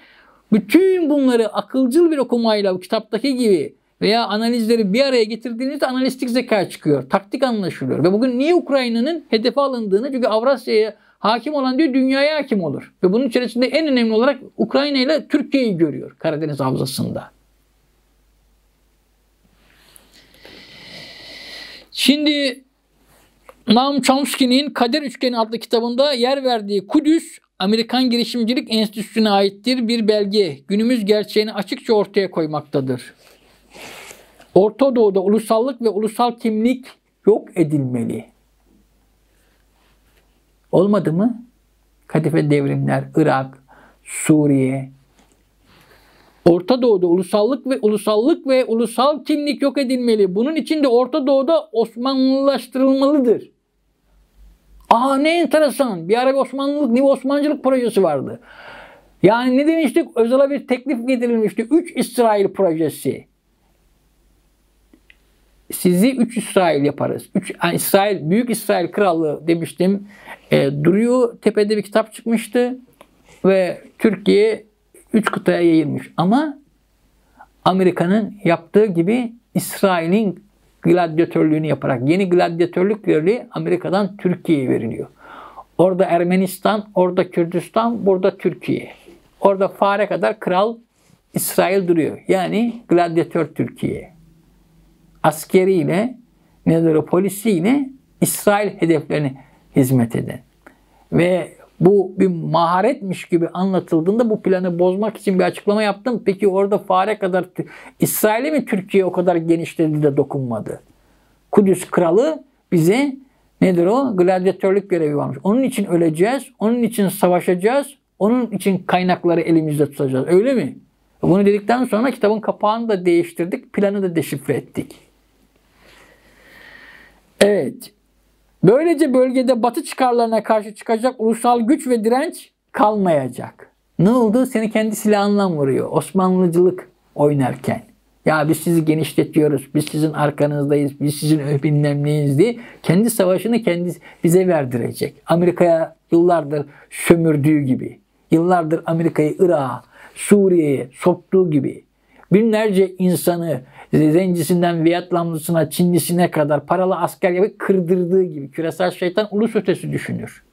bütün bunları akılcıl bir okumayla bu kitaptaki gibi veya analizleri bir araya getirdiğinizde analistik zeka çıkıyor. Taktik anlaşılıyor. Ve bugün niye Ukrayna'nın hedefe alındığını çünkü Avrasya'ya hakim olan diyor dünyaya hakim olur. Ve bunun içerisinde en önemli olarak Ukrayna ile Türkiye'yi görüyor Karadeniz havzasında. Şimdi Noam Chomsky'nin Kader Üçgeni adlı kitabında yer verdiği Kudüs, Amerikan Girişimcilik Enstitüsü'ne aittir bir belge. Günümüz gerçeğini açıkça ortaya koymaktadır. Orta Doğu'da ulusallık ve ulusal kimlik yok edilmeli. Olmadı mı? Kadife devrimler, Irak, Suriye. Orta Doğu'da ulusallık ve ulusal kimlik yok edilmeli. Bunun için de Orta Doğu'da Osmanlılaştırılmalıdır. Ne enteresan. Bir ara bir Osmancılık projesi vardı. Yani ne demiştik? Özal'a bir teklif getirilmişti. 3 İsrail projesi. Sizi 3 İsrail yaparız. Büyük İsrail Krallığı demiştim. Duruyor. Tepede bir kitap çıkmıştı. Ve Türkiye 3 kıtaya yayılmış. Ama Amerika'nın yaptığı gibi İsrail'in gladyatörlüğünü yaparak yeni gladyatörlük görevi Amerika'dan Türkiye'ye veriliyor. Orada Ermenistan, orada Kürdistan, burada Türkiye. Orada fare kadar kral İsrail duruyor. Yani gladyatör Türkiye. Askeriyle, polisiyle İsrail hedeflerine hizmet eden. Ve bu bir maharetmiş gibi anlatıldığında bu planı bozmak için bir açıklama yaptım. Peki orada fare kadar İsrail'e mi Türkiye o kadar genişledi de dokunmadı? Kudüs kralı bize Nedir o? Gladyatörlük görevi varmış. Onun için öleceğiz, onun için savaşacağız, onun için kaynakları elimizde tutacağız. Öyle mi? Bunu dedikten sonra kitabın kapağını da değiştirdik, planı da deşifre ettik. Evet. Böylece bölgede Batı çıkarlarına karşı çıkacak ulusal güç ve direnç kalmayacak. Ne oldu? Seni kendi silahınla vuruyor. Osmanlıcılık oynarken. Ya biz sizi genişletiyoruz, biz sizin arkanızdayız, biz sizin bilmem neyiz diye kendi savaşını kendi bize verdirecek. Amerika'ya yıllardır sömürdüğü gibi, yıllardır Amerika'yı Irak'a, Suriye'ye soktuğu gibi, binlerce insanı zencisinden Vietnamlısına, Çinlisine kadar paralı asker gibi kırdırdığı gibi küresel şeytan ulus ötesi düşünür.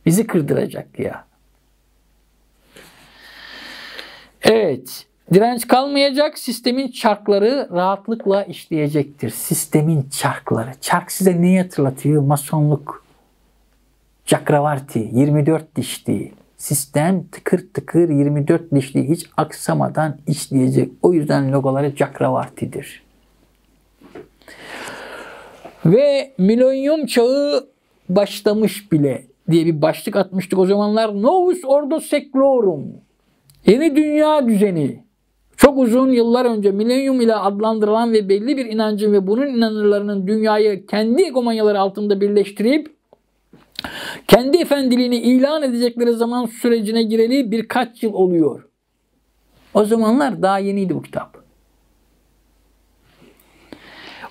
Bizi kırdıracak ya. Evet. Direnç kalmayacak, sistemin çarkları rahatlıkla işleyecektir. Sistemin çarkları. Çark size neyi hatırlatıyor? Masonluk. Chakravarti, 24 dişli. Sistem tıkır tıkır 24 dişli, hiç aksamadan işleyecek. O yüzden logoları Chakravarti'dir. Ve milenyum çağı başlamış bile diye bir başlık atmıştık o zamanlar. Novus Ordo Seclorum. Yeni dünya düzeni. Çok uzun yıllar önce milenyum ile adlandırılan ve belli bir inancın ve bunun inanırlarının dünyayı kendi hegemonyaları altında birleştirip kendi efendiliğini ilan edecekleri zaman sürecine gireli birkaç yıl oluyor. O zamanlar daha yeniydi bu kitap.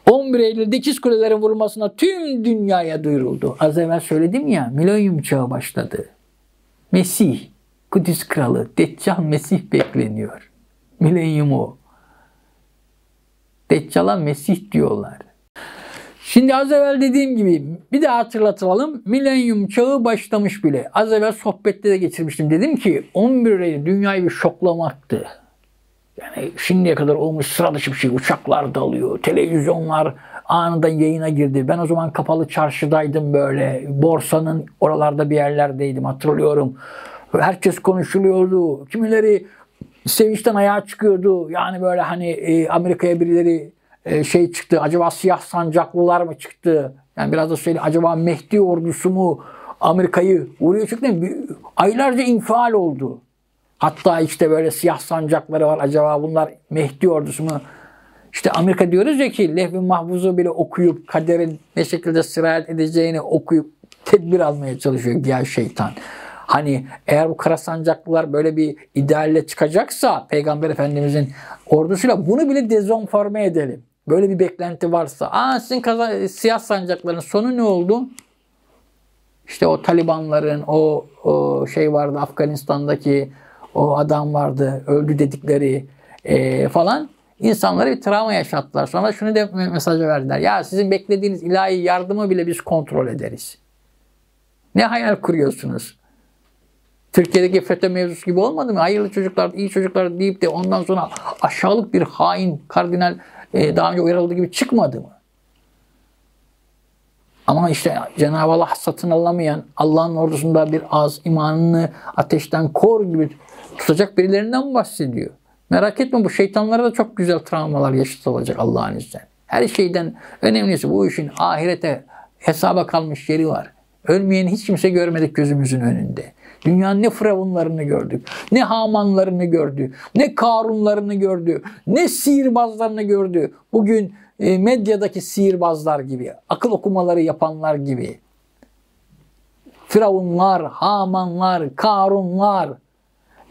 11 Eylül'de ikiz kulelerin vurulmasına tüm dünyaya duyuruldu. Az evvel söyledim ya, milenyum çağı başladı. Mesih, Kudüs kralı, Deccal Mesih bekleniyor. Milenyum o. Deccal'a Mesih diyorlar. Şimdi az evvel dediğim gibi bir daha hatırlatalım. Milenyum çağı başlamış bile. Az evvel sohbette de geçirmiştim. Dedim ki 11 Eylül dünyayı bir şoklamaktı. Yani şimdiye kadar olmuş sıra dışı bir şey. Uçaklar dalıyor, televizyonlar anında yayına girdi. Ben o zaman kapalı çarşıdaydım böyle. Borsanın oralarda bir yerlerdeydim, hatırlıyorum. Herkes konuşuluyordu. Kimileri sevinçten ayağa çıkıyordu. Yani böyle hani Amerika'ya birileri şey çıktı. Acaba siyah sancaklılar mı çıktı? Yani biraz da söyle, acaba Mehdi ordusu mu Amerika'yı vuruyor çıktı? Aylarca infial oldu. Hatta işte böyle siyah sancakları var. Acaba bunlar Mehdi ordusu mu? İşte Amerika diyoruz ya ki Levh-i Mahfuz'u bile okuyup kaderin ne şekilde sirayet edeceğini okuyup tedbir almaya çalışıyor ya şeytan. Hani eğer bu kara sancaklılar böyle bir idealle çıkacaksa Peygamber Efendimizin ordusuyla bunu bile dezonforme edelim. Böyle bir beklenti varsa. Sizin siyah sancakların sonu ne oldu? İşte o Talibanların o şey vardı, Afganistan'daki o adam vardı, öldü dedikleri falan. İnsanlara bir travma yaşattılar. Sonra şunu da mesajı verdiler. Ya sizin beklediğiniz ilahi yardımı bile biz kontrol ederiz. Ne hayal kuruyorsunuz? Türkiye'deki FETÖ mevzusu gibi olmadı mı? Hayırlı çocuklar, iyi çocuklar deyip de ondan sonra aşağılık bir hain kardinal daha önce uyarıldığı gibi çıkmadı mı? Ama işte Cenab-ı Allah satın alamayan, Allah'ın ordusunda bir az imanını ateşten kor gibi tutacak birilerinden bahsediyor. Merak etme, bu şeytanlara da çok güzel travmalar yaşatılacak Allah'ın izniyle. Her şeyden önemlisi bu işin ahirete hesaba kalmış yeri var. Ölmeyeni hiç kimse görmedik gözümüzün önünde. Dünyanın ne firavunlarını gördük, ne Hamanlarını gördü, ne Karunlarını gördü, ne sihirbazlarını gördü. Bugün medyadaki sihirbazlar gibi, akıl okumaları yapanlar gibi. Firavunlar, Hamanlar, Karunlar,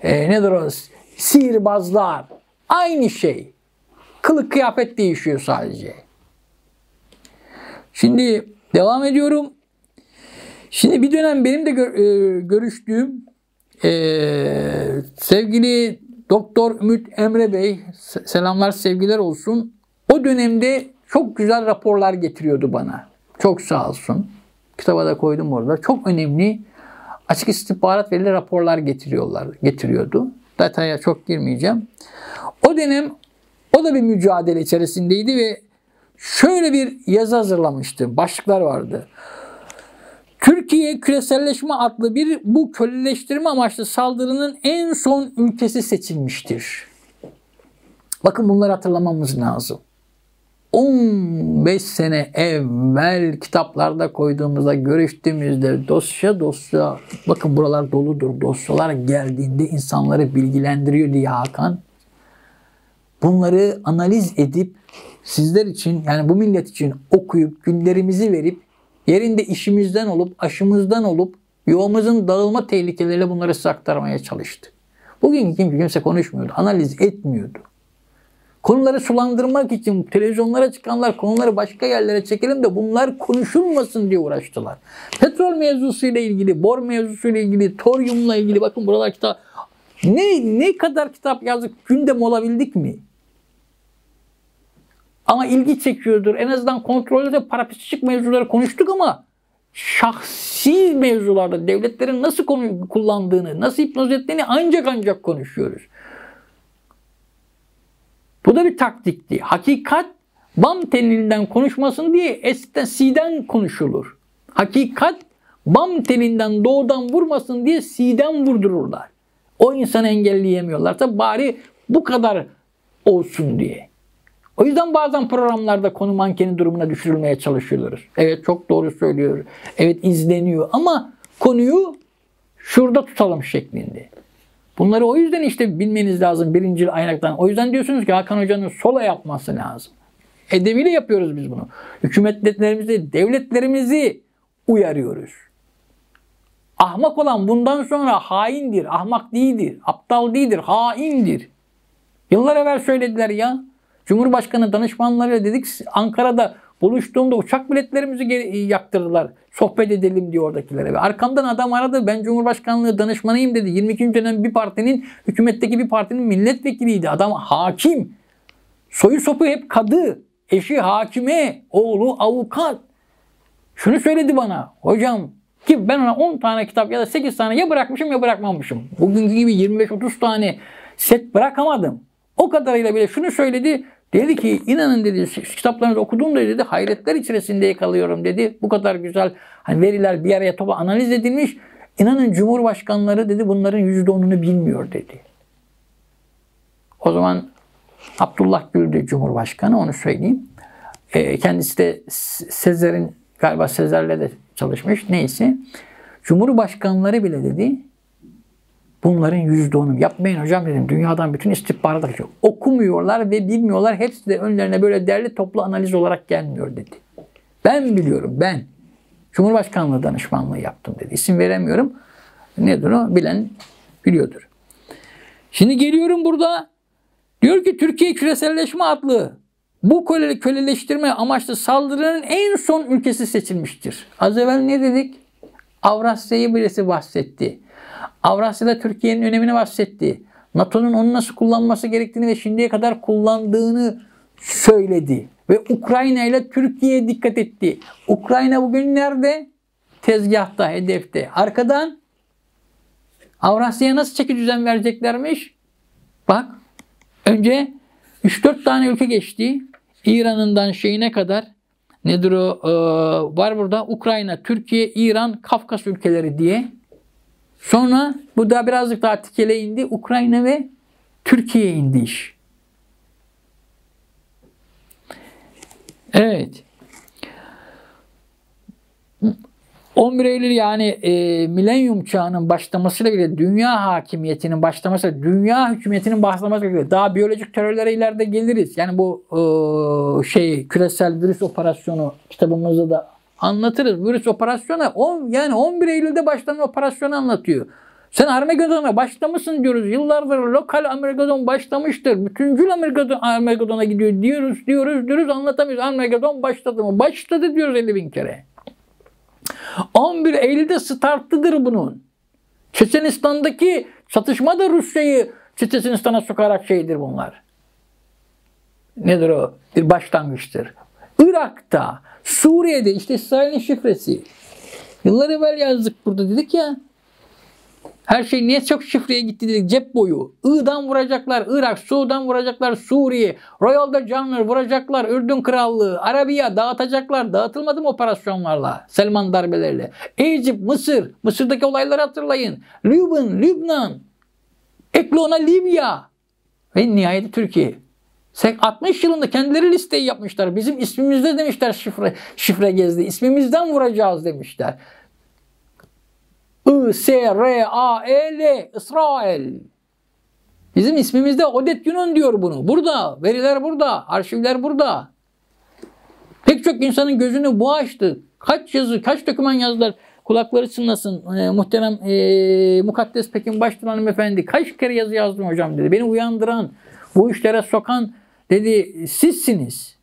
nedir o? Sihirbazlar. Aynı şey. Kılık kıyafet değişiyor sadece. Şimdi devam ediyorum. Şimdi bir dönem benim de görüştüğüm sevgili Doktor Ümit Emre Bey, selamlar sevgiler olsun. O dönemde çok güzel raporlar getiriyordu bana. Çok sağ olsun. Kitaba da koydum orada. Çok önemli açık istihbarat verileri raporlar getiriyordu. Detaya çok girmeyeceğim. O dönem o da bir mücadele içerisindeydi ve şöyle bir yazı hazırlamıştı. Başlıklar vardı. Türkiye küreselleşme adlı bu köleleştirme amaçlı saldırının en son ülkesi seçilmiştir. Bakın bunları hatırlamamız lazım. 15 sene evvel kitaplarda koyduğumuzda, görüştüğümüzde dosya bakın buralar doludur. Dosyalar geldiğinde insanları bilgilendiriyor diye Hakan. Bunları analiz edip sizler için, yani bu millet için okuyup günlerimizi verip yerinde işimizden olup aşımızdan olup yuvamızın dağılma tehlikeleriyle bunları size aktarmaya çalıştı. Bugün kimse konuşmuyordu, analiz etmiyordu. Konuları sulandırmak için televizyonlara çıkanlar konuları başka yerlere çekelim de bunlar konuşulmasın diye uğraştılar. Petrol mevzusuyla ilgili, bor mevzusuyla ilgili, toryumla ilgili bakın buralar kitap. Ne kadar kitap yazdık, gündem olabildik mi? Ama ilgi çekiyordur. En azından kontrolde parapsişik mevzuları konuştuk ama şahsi mevzularda devletlerin nasıl kullandığını, nasıl hipnoz ettiğini ancak konuşuyoruz. Bu da bir taktikti. Hakikat bam telinden konuşmasın diye eskiden siden konuşulur. Hakikat bam telinden doğudan vurmasın diye siden vurdururlar. O insanı engelleyemiyorlarsa bari bu kadar olsun diye. O yüzden bazen programlarda konu mankeni durumuna düşürülmeye çalışıyoruz. Evet çok doğru söylüyor. Evet izleniyor ama konuyu şurada tutalım şeklinde. Bunları o yüzden işte bilmeniz lazım birincil aynaktan. O yüzden diyorsunuz ki Hakan Hoca'nın sola yapması lazım. Edebiyle yapıyoruz biz bunu. Hükümetlerimizi, devletlerimizi uyarıyoruz. Ahmak olan bundan sonra haindir, ahmak değildir, aptal değildir, haindir. Yıllar evvel söylediler ya. Cumhurbaşkanı danışmanlarıyla dedik Ankara'da buluştuğumda uçak biletlerimizi yaktırdılar. Sohbet edelim diyor oradakilere. Ve arkamdan adam aradı. Ben Cumhurbaşkanlığı danışmanıyım dedi. 22. dönem bir partinin, hükümetteki bir partinin milletvekiliydi. Adam hakim. Soyu sopu hep kadı. Eşi hakime, oğlu avukat. Şunu söyledi bana. Hocam ki ben ona 10 tane kitap ya da 8 tane ya bırakmışım ya bırakmamışım. Bugünkü gibi 25-30 tane set bırakamadım. O kadarıyla bile şunu söyledi. Dedi ki inanın dedi kitaplarınızı okuduğumda dedi hayretler içerisinde yakalıyorum dedi. Bu kadar güzel hani veriler bir araya analiz edilmiş. İnanın cumhurbaşkanları dedi bunların %10'unu bilmiyor dedi. O zaman Abdullah Gül'dü Cumhurbaşkanı onu söyleyeyim. Kendisi de Sezer'in galiba Sezer'le de çalışmış. Neyse. Cumhurbaşkanları bile dedi bunların %10'u. Yapmayın hocam dedim. Dünyadan bütün istihbarat akıyor. Okumuyorlar ve bilmiyorlar. Hepsi de önlerine böyle derli toplu analiz olarak gelmiyor dedi. Ben biliyorum ben. Cumhurbaşkanlığı danışmanlığı yaptım dedi. İsim veremiyorum. Nedir o? Bilen biliyordur. Şimdi geliyorum burada. Diyor ki Türkiye küreselleşme adlı bu köleleştirme amaçlı saldırının en son ülkesi seçilmiştir. Az evvel ne dedik? Avrasya'yı birisi bahsetti. Avrasya'da Türkiye'nin önemini bahsetti. NATO'nun onu nasıl kullanması gerektiğini ve şimdiye kadar kullandığını söyledi. Ve Ukrayna ile Türkiye'ye dikkat etti. Ukrayna bugün nerede? Tezgahta, hedefte. Arkadan Avrasya'ya nasıl çeki düzen vereceklermiş? Bak önce 3-4 tane ülke geçti. İran'ından şeyine kadar nedir o? Var burada Ukrayna, Türkiye, İran, Kafkas ülkeleri diye. Sonra bu da birazcık daha tikele indi. Ukrayna ve Türkiye indi iş. Evet. 11 Eylül yani milenyum çağının başlamasıyla bile dünya hakimiyetinin başlaması, dünya hükümetinin başlamasıyla bile daha biyolojik terörlere ileride geliriz. Yani bu küresel virüs operasyonu kitabımızda da anlatırız. Virüs operasyonu yani 11 Eylül'de başlanan operasyonu anlatıyor. Sen Armageddon'a başlamışsın diyoruz. Yıllardır lokal Armageddon başlamıştır. Bütüncül Armageddon'a gidiyor diyoruz anlatamıyoruz. Armageddon başladı mı? Başladı diyoruz 50.000 kere. 11 Eylül'de startıdır bunun. Çeçenistan'daki çatışma da Rusya'yı Çeçenistan'a sokarak şeydir bunlar. Nedir o? Bir başlangıçtır. Irak'ta, Suriye'de işte İsrail'in şifresi. Yıllar evvel yazdık burada dedik ya. Her şey niye çok şifreye gitti dedik cep boyu. Iğ'dan vuracaklar Irak, Su'dan vuracaklar Suriye, Royal'da canlı vuracaklar Ürdün Krallığı, Arabiya dağıtacaklar. Dağıtılmadı mı operasyonlarla, Selman darbeleriyle? Egypt, Mısır, Mısır'daki olayları hatırlayın. Lübnan, ekle ona Libya ve nihayet Türkiye. 60 yılında kendileri listeyi yapmışlar. Bizim ismimizde demişler şifre gezdi. İsmimizden vuracağız demişler. İsrail. İsrail. Bizim ismimizde Odet Yunan diyor bunu. Burada. Veriler burada. Arşivler burada. Pek çok insanın gözünü bu açtı. Kaç yazı, kaç doküman yazdılar. Kulakları çınlasın. Muhterem Mukaddes Pekin Başturan Hanımefendi. Kaç kere yazı yazdım hocam dedi. Beni uyandıran, bu işlere sokan dedi sizsiniz.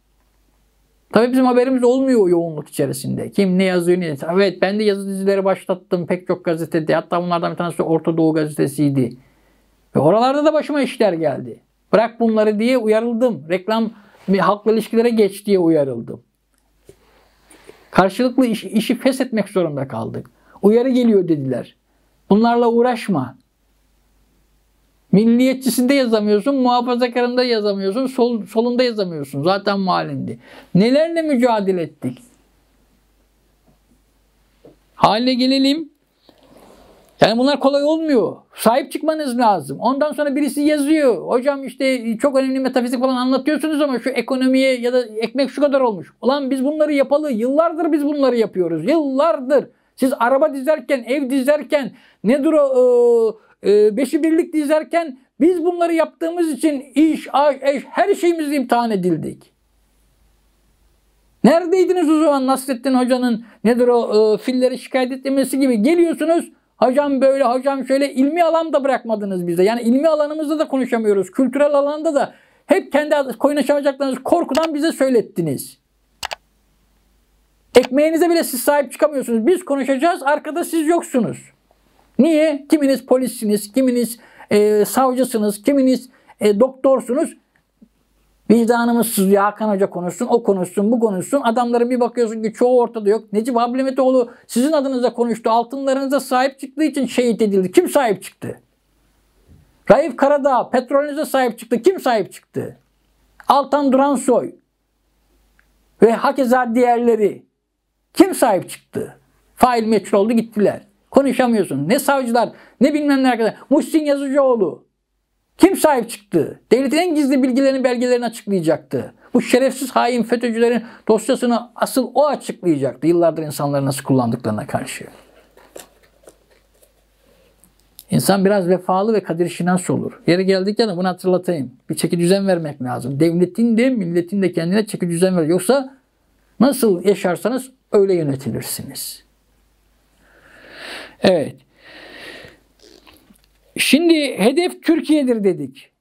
Tabii bizim haberimiz olmuyor o yoğunluk içerisinde. Kim ne yazıyor ne. Evet, ben de yazı dizileri başlattım pek çok gazetede. Hatta bunlardan bir tanesi Orta Doğu gazetesiydi. Ve oralarda da başıma işler geldi. Bırak bunları diye uyarıldım. Reklam ve halkla ilişkilere geç diye uyarıldım. Karşılıklı işi feshetmek zorunda kaldık. Uyarı geliyor dediler. Bunlarla uğraşma. Milliyetçisinde yazamıyorsun, muhafazakarında yazamıyorsun, solunda yazamıyorsun. Zaten malindi. Nelerle mücadele ettik? Haline gelelim. Yani bunlar kolay olmuyor. Sahip çıkmanız lazım. Ondan sonra birisi yazıyor. Hocam işte çok önemli metafizik falan anlatıyorsunuz ama şu ekonomiye ya da ekmek şu kadar olmuş. Ulan biz bunları yapalı. Yıllardır biz bunları yapıyoruz. Yıllardır. Siz araba dizerken, ev dizerken, nedir o beşi birlik dizerken biz bunları yaptığımız için iş, aş, eş, her şeyimiz imtihan edildik. Neredeydiniz o zaman Nasrettin Hoca'nın nedir o filleri şikayet etmesi gibi geliyorsunuz. Hocam böyle, hocam şöyle, ilmi alan da bırakmadınız bize. Yani ilmi alanımızda da konuşamıyoruz. Kültürel alanda da hep kendi konuşamayacaklarınız korkudan bize söylettiniz. Ekmeğinize bile siz sahip çıkamıyorsunuz. Biz konuşacağız, arkada siz yoksunuz. Niye? Kiminiz polissiniz, kiminiz savcısınız, kiminiz doktorsunuz. Vicdanımız sızlıyor. Hakan Hoca konuşsun, o konuşsun, bu konuşsun. Adamların bir bakıyorsun ki çoğu ortada yok. Necip Abdülhamitoğlu sizin adınıza konuştu. Altınlarınıza sahip çıktığı için şehit edildi. Kim sahip çıktı? Raif Karadağ petrolünüze sahip çıktı. Kim sahip çıktı? Altan Duransoy ve hakeza diğerleri. Kim sahip çıktı? Fail meçhul oldu, gittiler. Konuşamıyorsun. Ne savcılar, ne bilmem ne arkadaşlar. Muhsin Yazıcıoğlu. Kim sahip çıktı? Devletin en gizli bilgilerini, belgelerini açıklayacaktı. Bu şerefsiz hain FETÖ'cülerin dosyasını asıl o açıklayacaktı. Yıllardır insanları nasıl kullandıklarına karşı. İnsan biraz vefalı ve kadir-şinas olur. Yeri geldikçe bunu hatırlatayım. Bir çeki düzen vermek lazım. Devletin de milletin de kendine çeki düzen ver. Yoksa nasıl yaşarsanız öyle yönetilirsiniz. Evet. Şimdi hedef Türkiye'dir dedik.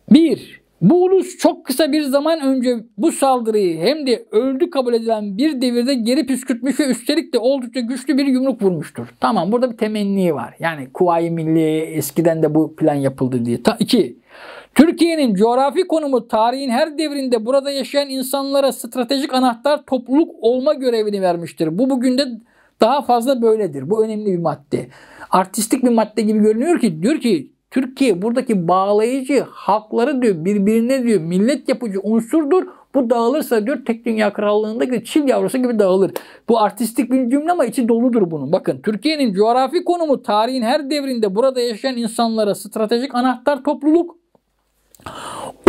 1. Bu ulus çok kısa bir zaman önce bu saldırıyı hem de öldü kabul edilen bir devirde geri püskürtmüş ve üstelik de oldukça güçlü bir yumruk vurmuştur. Tamam, burada bir temenni var. Yani Kuvayi Milliye eskiden de bu plan yapıldı diye. 2. Türkiye'nin coğrafi konumu tarihin her devrinde burada yaşayan insanlara stratejik anahtar topluluk olma görevini vermiştir. Bu bugün de daha fazla böyledir. Bu önemli bir madde. Artistik bir madde gibi görünüyor ki diyor ki Türkiye buradaki bağlayıcı halkları diyor birbirine diyor millet yapıcı unsurdur. Bu dağılırsa diyor tek dünya krallığındaki çil yavrusu gibi dağılır. Bu artistik bir cümle ama içi doludur bunun. Bakın Türkiye'nin coğrafi konumu tarihin her devrinde burada yaşayan insanlara stratejik anahtar topluluk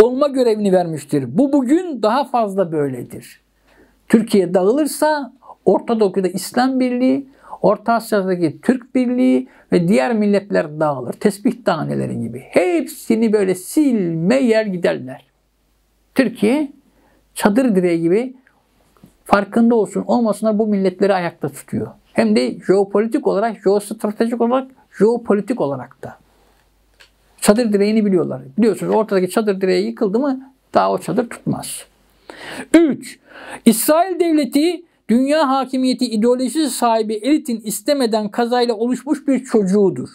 olma görevini vermiştir. Bu bugün daha fazla böyledir. Türkiye dağılırsa Orta Doğu'da İslam Birliği, Orta Asya'daki Türk Birliği ve diğer milletler dağılır. Tesbih taneleri gibi. Hepsini böyle silme yer giderler. Türkiye çadır direği gibi farkında olsun olmasınlar bu milletleri ayakta tutuyor. Hem de jeopolitik olarak, jeostratejik olarak, jeopolitik olarak da. Çadır direğini biliyorlar. Biliyorsunuz ortadaki çadır direği yıkıldı mı daha o çadır tutmaz. 3. İsrail devleti dünya hakimiyeti ideolojisi sahibi elitin istemeden kazayla oluşmuş bir çocuğudur.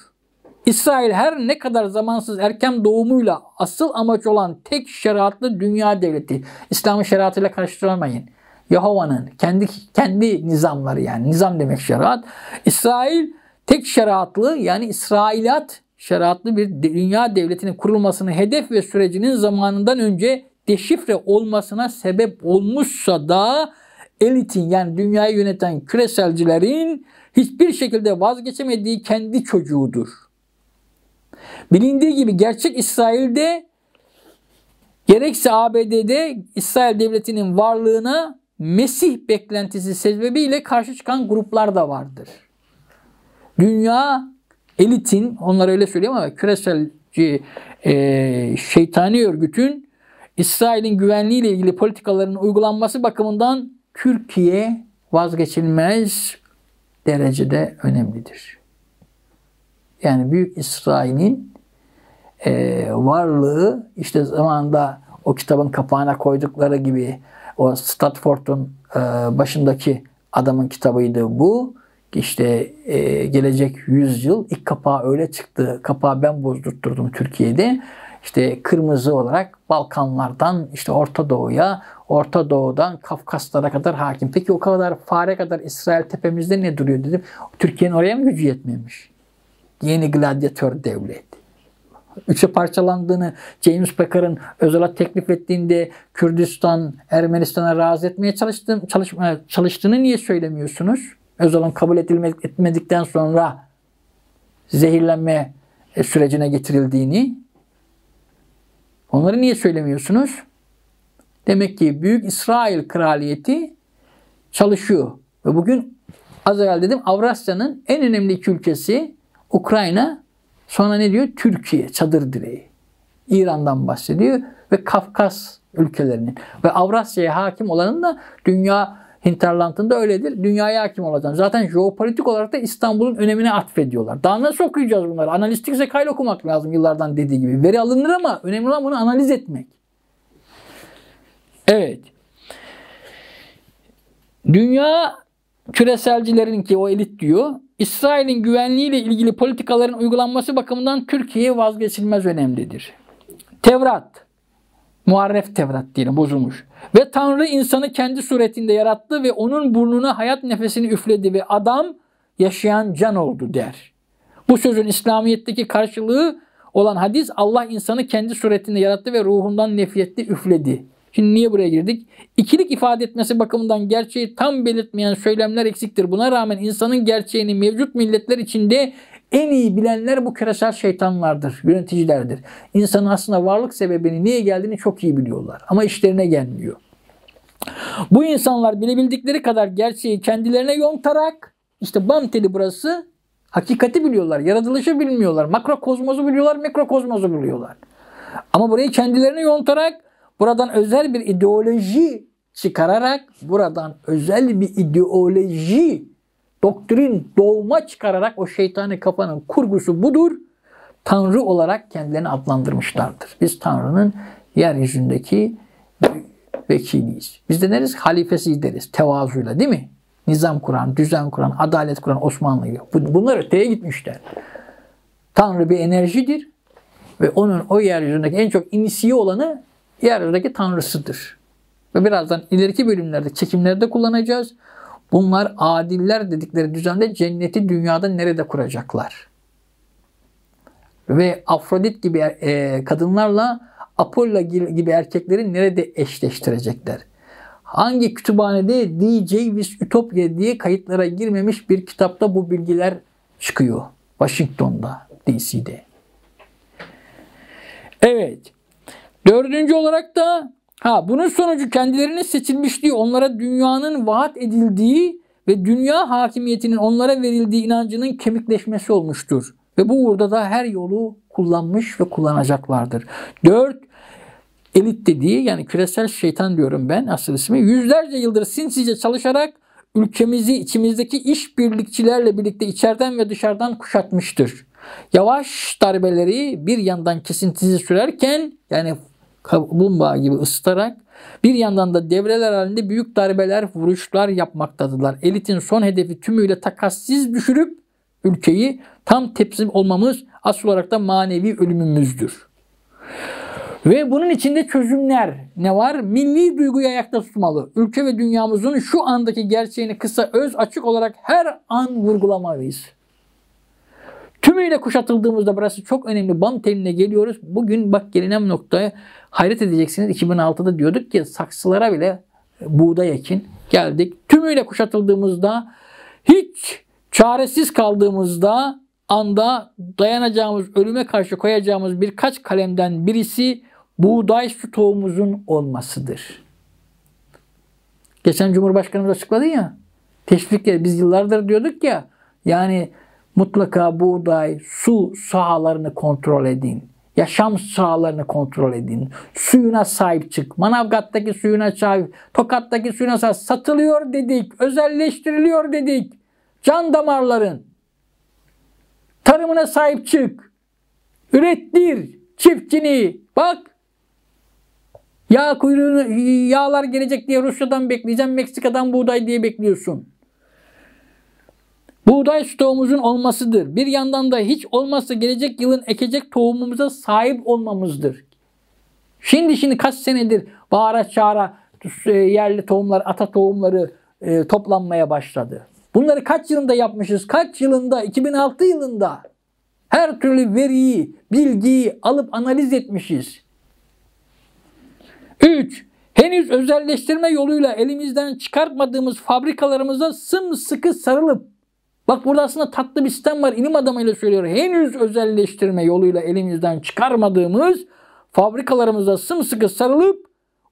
İsrail her ne kadar zamansız erken doğumuyla asıl amaç olan tek şeriatlı dünya devleti. İslam'ın şeriatıyla karıştırmayın. Yahova'nın kendi nizamları, yani nizam demek şeriat. İsrail tek şeriatlı, yani İsrailat şeriatlı bir dünya devletinin kurulmasını hedef ve sürecinin zamanından önce deşifre olmasına sebep olmuşsa da elitin, yani dünyayı yöneten küreselcilerin hiçbir şekilde vazgeçemediği kendi çocuğudur. Bilindiği gibi gerçek İsrail'de gerekse ABD'de İsrail devletinin varlığına Mesih beklentisi sebebiyle karşı çıkan gruplar da vardır. Dünya elitin, onlar öyle söylüyor ama küreselci şeytani örgütün İsrail'in güvenliğiyle ilgili politikaların uygulanması bakımından Türkiye vazgeçilmez derecede önemlidir. Yani Büyük İsrail'in varlığı işte zamanında o kitabın kapağına koydukları gibi o Stanford'un başındaki adamın kitabıydı bu. İşte gelecek 100 yıl ilk kapağı öyle çıktı. Kapağı ben bozdurtturdum Türkiye'de. İşte kırmızı olarak Balkanlardan işte Orta Doğu'ya, Orta Doğu'dan Kafkaslara kadar hakim. Peki o kadar fare kadar İsrail tepemizde ne duruyor dedim. Türkiye'nin oraya mı gücü yetmemiş? Yeni gladyatör devlet. Üçe parçalandığını James Baker'ın Özal'a teklif ettiğinde Kürdistan, Ermenistan'a razı etmeye çalıştığını niye söylemiyorsunuz? Özal'ın kabul etmedikten sonra zehirlenme sürecine getirildiğini. Onları niye söylemiyorsunuz? Demek ki Büyük İsrail Kraliyeti çalışıyor. Ve bugün az evvel dedim Avrasya'nın en önemli iki ülkesi Ukrayna, sonra ne diyor? Türkiye, çadır direği. İran'dan bahsediyor ve Kafkas ülkelerinin. Ve Avrasya'ya hakim olanın da dünya hinterlandında öyledir. Dünyaya hakim olacaksın. Zaten jeopolitik olarak da İstanbul'un önemine atfediyorlar. Daha nasıl okuyacağız bunları? Analistik zekayla okumak lazım yıllardan dediği gibi. Veri alınır ama önemli olan bunu analiz etmek. Evet. Dünya küreselcilerin ki o elit diyor, İsrail'in güvenliğiyle ilgili politikaların uygulanması bakımından Türkiye vazgeçilmez önemlidir. Tevrat, Muharref Tevrat diyelim, bozulmuş. Ve Tanrı insanı kendi suretinde yarattı ve onun burnuna hayat nefesini üfledi ve adam yaşayan can oldu der. Bu sözün İslamiyet'teki karşılığı olan hadis Allah insanı kendi suretinde yarattı ve ruhundan nefyetti, üfledi. Şimdi niye buraya girdik? İkilik ifade etmesi bakımından gerçeği tam belirtmeyen söylemler eksiktir. Buna rağmen insanın gerçeğini mevcut milletler içinde en iyi bilenler bu küresel şeytanlardır, yöneticilerdir. İnsanın aslında varlık sebebini, niye geldiğini çok iyi biliyorlar. Ama işlerine gelmiyor. Bu insanlar bilebildikleri kadar gerçeği kendilerine yontarak, işte bam teli burası, hakikati biliyorlar, yaratılışı bilmiyorlar, makrokozmosu biliyorlar, mikrokozmosu biliyorlar. Ama burayı kendilerine yontarak, buradan özel bir ideoloji çıkararak, buradan özel bir ideoloji, doktrin, doğma çıkararak o şeytani kafanın kurgusu budur. Tanrı olarak kendilerini adlandırmışlardır. Biz Tanrı'nın yeryüzündeki vekiliyiz. Biz de deriz, halifesi deriz tevazuyla, değil mi? Nizam kuran, düzen kuran, adalet kuran Osmanlı gibi. Bunlar öteye gitmişler. Tanrı bir enerjidir ve onun o yeryüzündeki en çok inisiye olanı yeryüzündeki tanrısıdır. Ve birazdan ileriki bölümlerde, çekimlerde kullanacağız. Bunlar adiller dedikleri düzende cenneti dünyada nerede kuracaklar? Ve Afrodit gibi kadınlarla Apollo gibi erkekleri nerede eşleştirecekler? Hangi kütüphanede DJ with Utopia diye kayıtlara girmemiş bir kitapta bu bilgiler çıkıyor. Washington'da, DC'de. Evet. Dördüncü olarak da bunun sonucu kendilerinin seçilmişliği, onlara dünyanın vaat edildiği ve dünya hakimiyetinin onlara verildiği inancının kemikleşmesi olmuştur. Ve bu uğurda da her yolu kullanmış ve kullanacaklardır. 4. Elit dediği, yani küresel şeytan diyorum ben asıl ismi, yüzlerce yıldır sinsice çalışarak ülkemizi içimizdeki işbirlikçilerle birlikte içeriden ve dışarıdan kuşatmıştır. Yavaş darbeleri bir yandan kesintisiz sürerken, yani kaplumbağa gibi ısıtarak, bir yandan da devreler halinde büyük darbeler, vuruşlar yapmaktadılar. Elitin son hedefi tümüyle takassiz düşürüp ülkeyi tam teslim olmamız, asıl olarak da manevi ölümümüzdür. Ve bunun içinde çözümler ne var? Milli duyguyu ayakta tutmalı. Ülke ve dünyamızın şu andaki gerçeğini kısa, öz, açık olarak her an vurgulamalıyız. Tümüyle kuşatıldığımızda, burası çok önemli, bam teline geliyoruz. Bugün bak gelinen noktaya hayret edeceksiniz. 2006'da diyorduk ki saksılara bile buğday ekin, geldik. Tümüyle kuşatıldığımızda, hiç çaresiz kaldığımızda anda dayanacağımız, ölüme karşı koyacağımız birkaç kalemden birisi buğday stoğumuzun olmasıdır. Geçen Cumhurbaşkanımız açıkladı ya, teşvikle biz yıllardır diyorduk ya, yani mutlaka buğday, su sahalarını kontrol edin. Yaşam sahalarını kontrol edin. Suyuna sahip çık. Manavgat'taki suyuna sahip, Tokat'taki suyuna sahip. Satılıyor dedik. Özelleştiriliyor dedik. Can damarların. Tarımına sahip çık. Ürettir çiftçini. Bak. Yağlar gelecek diye Rusya'dan bekleyeceğim. Meksika'dan buğday diye bekliyorsun. Buğday stoğumuzun olmasıdır. Bir yandan da hiç olmazsa gelecek yılın ekecek tohumumuza sahip olmamızdır. Şimdi kaç senedir bağıra çağıra yerli tohumlar, ata tohumları toplanmaya başladı. Bunları kaç yılında yapmışız? Kaç yılında? 2006 yılında. Her türlü veriyi, bilgiyi alıp analiz etmişiz. 3. Henüz özelleştirme yoluyla elimizden çıkartmadığımız fabrikalarımıza sımsıkı sarılıp, bak burada aslında tatlı bir sistem var. İlim adamıyla söylüyor. Henüz özelleştirme yoluyla elimizden çıkarmadığımız fabrikalarımıza sımsıkı sarılıp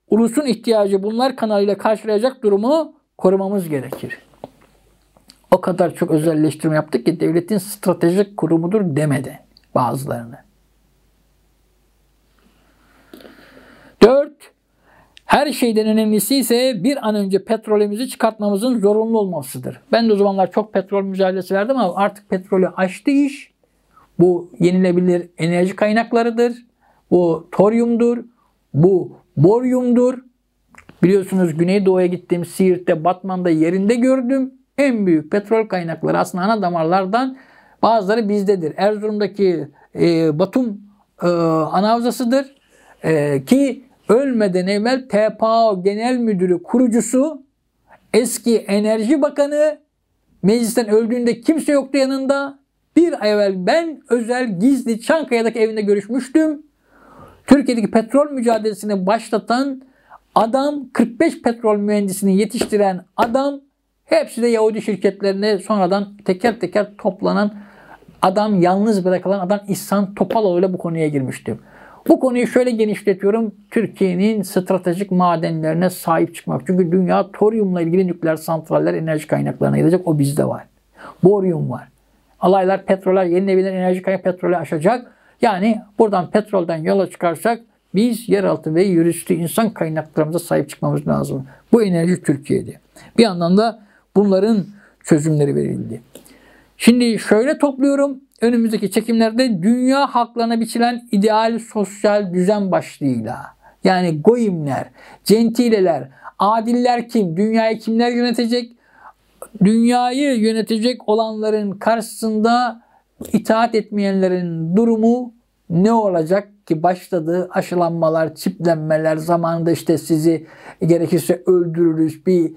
ulusun ihtiyacı bunlar kanalıyla karşılayacak durumu korumamız gerekir. O kadar çok özelleştirme yaptık ki devletin stratejik kurumudur demeden bazılarını. 4. Her şeyden önemlisi ise bir an önce petrolümüzü çıkartmamızın zorunlu olmasıdır. Ben de o zamanlar çok petrol mücadelesi verdim ama artık petrolü aştı iş. Bu yenilebilir enerji kaynaklarıdır. Bu toryumdur. Bu boryumdur. Biliyorsunuz Güneydoğu'ya gittim. Siirt'te, Batman'da yerinde gördüm. En büyük petrol kaynakları aslında ana damarlardan bazıları bizdedir. Erzurum'daki Batum ana havzasıdır. Ki ölmeden evvel TPAO Genel Müdürü kurucusu, eski Enerji Bakanı, meclisten öldüğünde kimse yoktu yanında. Bir ay evvel ben özel gizli Çankaya'daki evinde görüşmüştüm. Türkiye'deki petrol mücadelesini başlatan adam, 45 petrol mühendisini yetiştiren adam, hepsi de Yahudi şirketlerine sonradan teker teker toplanan adam, yalnız bırakılan adam İhsan Topaloğlu ile bu konuya girmiştim. Bu konuyu şöyle genişletiyorum. Türkiye'nin stratejik madenlerine sahip çıkmak. Çünkü dünya toryumla ilgili nükleer santraller, enerji kaynaklarına gidecek. O bizde var. Boryum var. Alaylar, petroller, yenilenebilir enerji kaynağı petrolü aşacak. Yani buradan petrolden yola çıkarsak biz yeraltı ve yerüstü insan kaynaklarımıza sahip çıkmamız lazım. Bu enerji Türkiye'de. Bir yandan da bunların çözümleri verildi. Şimdi şöyle topluyorum. Önümüzdeki çekimlerde dünya halklarına biçilen ideal sosyal düzen başlığıyla, yani goyimler, centileler, adiller kim, dünyayı kimler yönetecek, dünyayı yönetecek olanların karşısında itaat etmeyenlerin durumu ne olacak ki? Başladı aşılanmalar, çiplenmeler, zamanında işte sizi gerekirse öldürürüz, bir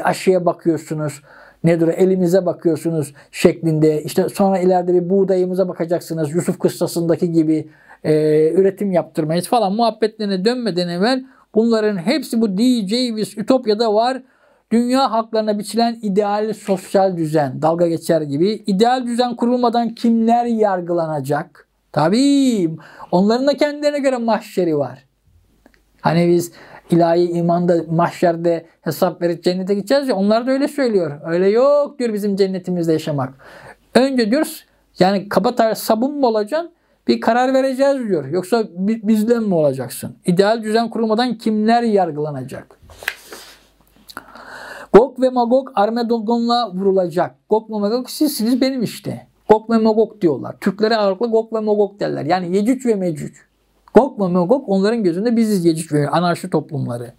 aşıya bakıyorsunuz, nedir, elimize bakıyorsunuz şeklinde, işte sonra ileride bir buğdayımıza bakacaksınız, Yusuf kıssasındaki gibi üretim yaptırmayız falan muhabbetlerine dönmeden evvel bunların hepsi bu D.J. Ütopya'da var. Dünya halklarına biçilen ideal sosyal düzen, dalga geçer gibi. İdeal düzen kurulmadan kimler yargılanacak? Tabii onların da kendilerine göre mahşeri var. Hani biz ilahi imanda mahşerde hesap verip cennete gideceğiz ya, onlar da öyle söylüyor. Öyle yok diyor bizim cennetimizde yaşamak. Önce diyoruz yani kabataş sabun mu olacaksın? Bir karar vereceğiz diyor. Yoksa bizden mi olacaksın? İdeal düzen kurulmadan kimler yargılanacak? Gog ve Magog Armageddon'la vurulacak. Gog ve Magog sizsiniz benim işte. Gog ve Magog diyorlar. Türklere ağırlıklı Gog ve Magog derler. Yani Yecüc ve Mecüc. Gog ve Magog onların gözünde biziz, Yecüc ve anarşi toplumları.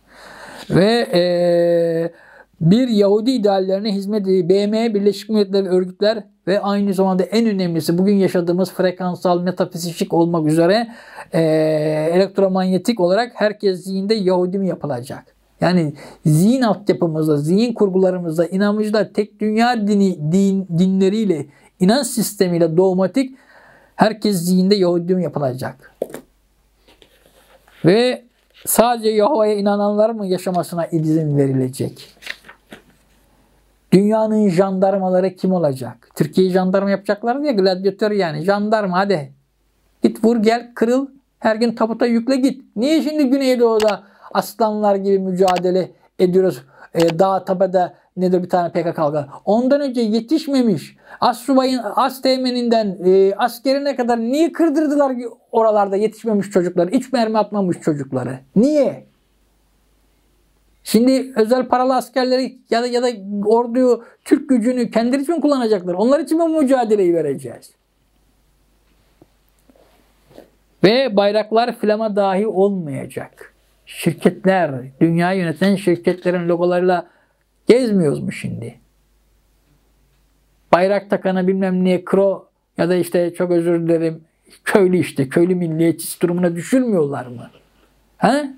Ve bir Yahudi ideallerine hizmet ediyor. BM, Birleşik Milletler ve örgütler ve aynı zamanda en önemlisi bugün yaşadığımız frekansal, metafizik olmak üzere elektromanyetik olarak herkes zihinde Yahudi mi yapılacak? Yani zihin altyapımızda, zihin kurgularımızda, inanmışlar tek dünya dinleriyle, inanç sistemiyle dogmatik herkes zihinde Yahudi mi yapılacak? Ve sadece Yahova'ya inananlar mı yaşamasına izin verilecek? Dünyanın jandarmaları kim olacak? Türkiye'yi jandarma yapacaklar diye, gladyatör yani. Jandarma hadi. Git vur gel kırıl. Her gün tabuta yükle git. Niye şimdi Güneydoğu'da aslanlar gibi mücadele ediyoruz? Dağ tepede nedir bir tane PKK kaldı. Ondan önce yetişmemiş. Astsubayın, asteğmeninden askerine kadar niye kırdırdılar oralarda yetişmemiş çocukları? Hiç mermi atmamış çocukları. Niye? Şimdi özel paralı askerleri ya da orduyu, Türk gücünü kendileri için kullanacaklar. Onlar için mi mücadeleyi vereceğiz? Ve bayraklar flama dahi olmayacak. Şirketler, dünyayı yöneten şirketlerin logolarıyla gezmiyoruz mu şimdi? Bayrak takana bilmem niye kro ya da işte çok özür dilerim köylü işte köylü milliyetçisi durumuna düşürmüyorlar mı? He?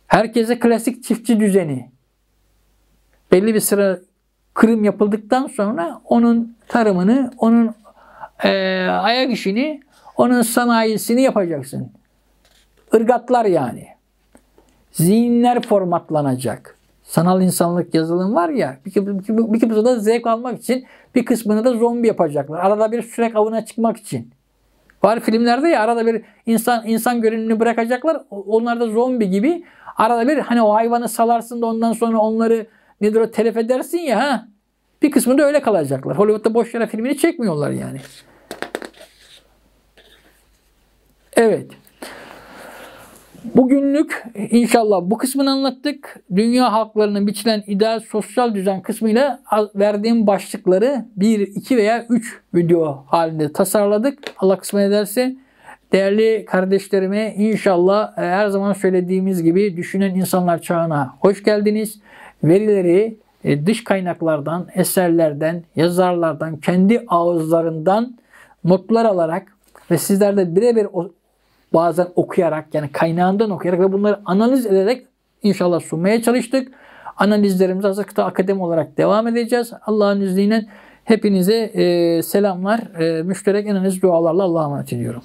Herkese klasik çiftçi düzeni. Belli bir sıra kırım yapıldıktan sonra onun tarımını, onun ayak işini, onun sanayisini yapacaksın. Irgatlar yani. Zihinler formatlanacak. Sanal insanlık yazılım var ya, bir kısmını da zevk almak için, bir kısmını da zombi yapacaklar. Arada bir sürek avına çıkmak için. Var filmlerde ya arada bir insan görünümünü bırakacaklar. Onlar da zombi gibi. Arada bir hani o hayvanı salarsın da ondan sonra onları nedir o telef edersin ya ha. Bir kısmı da öyle kalacaklar. Hollywood'da boş yere filmini çekmiyorlar yani. Evet. Bugünlük inşallah bu kısmını anlattık. Dünya halklarının biçilen ideal sosyal düzen kısmıyla verdiğim başlıkları 1, 2 veya 3 video halinde tasarladık. Allah kısmet ederse değerli kardeşlerime inşallah her zaman söylediğimiz gibi düşünen insanlar çağına hoş geldiniz. Verileri dış kaynaklardan, eserlerden, yazarlardan, kendi ağızlarından notlar alarak ve sizler de birebir bazen okuyarak yani kaynağından okuyarak ve bunları analiz ederek inşallah sunmaya çalıştık. Analizlerimize Hazır Kıta Akademi olarak devam edeceğiz. Allah'ın izniyle hepinize selamlar. Müşterek en analiz dualarla Allah'a emanet ediyorum.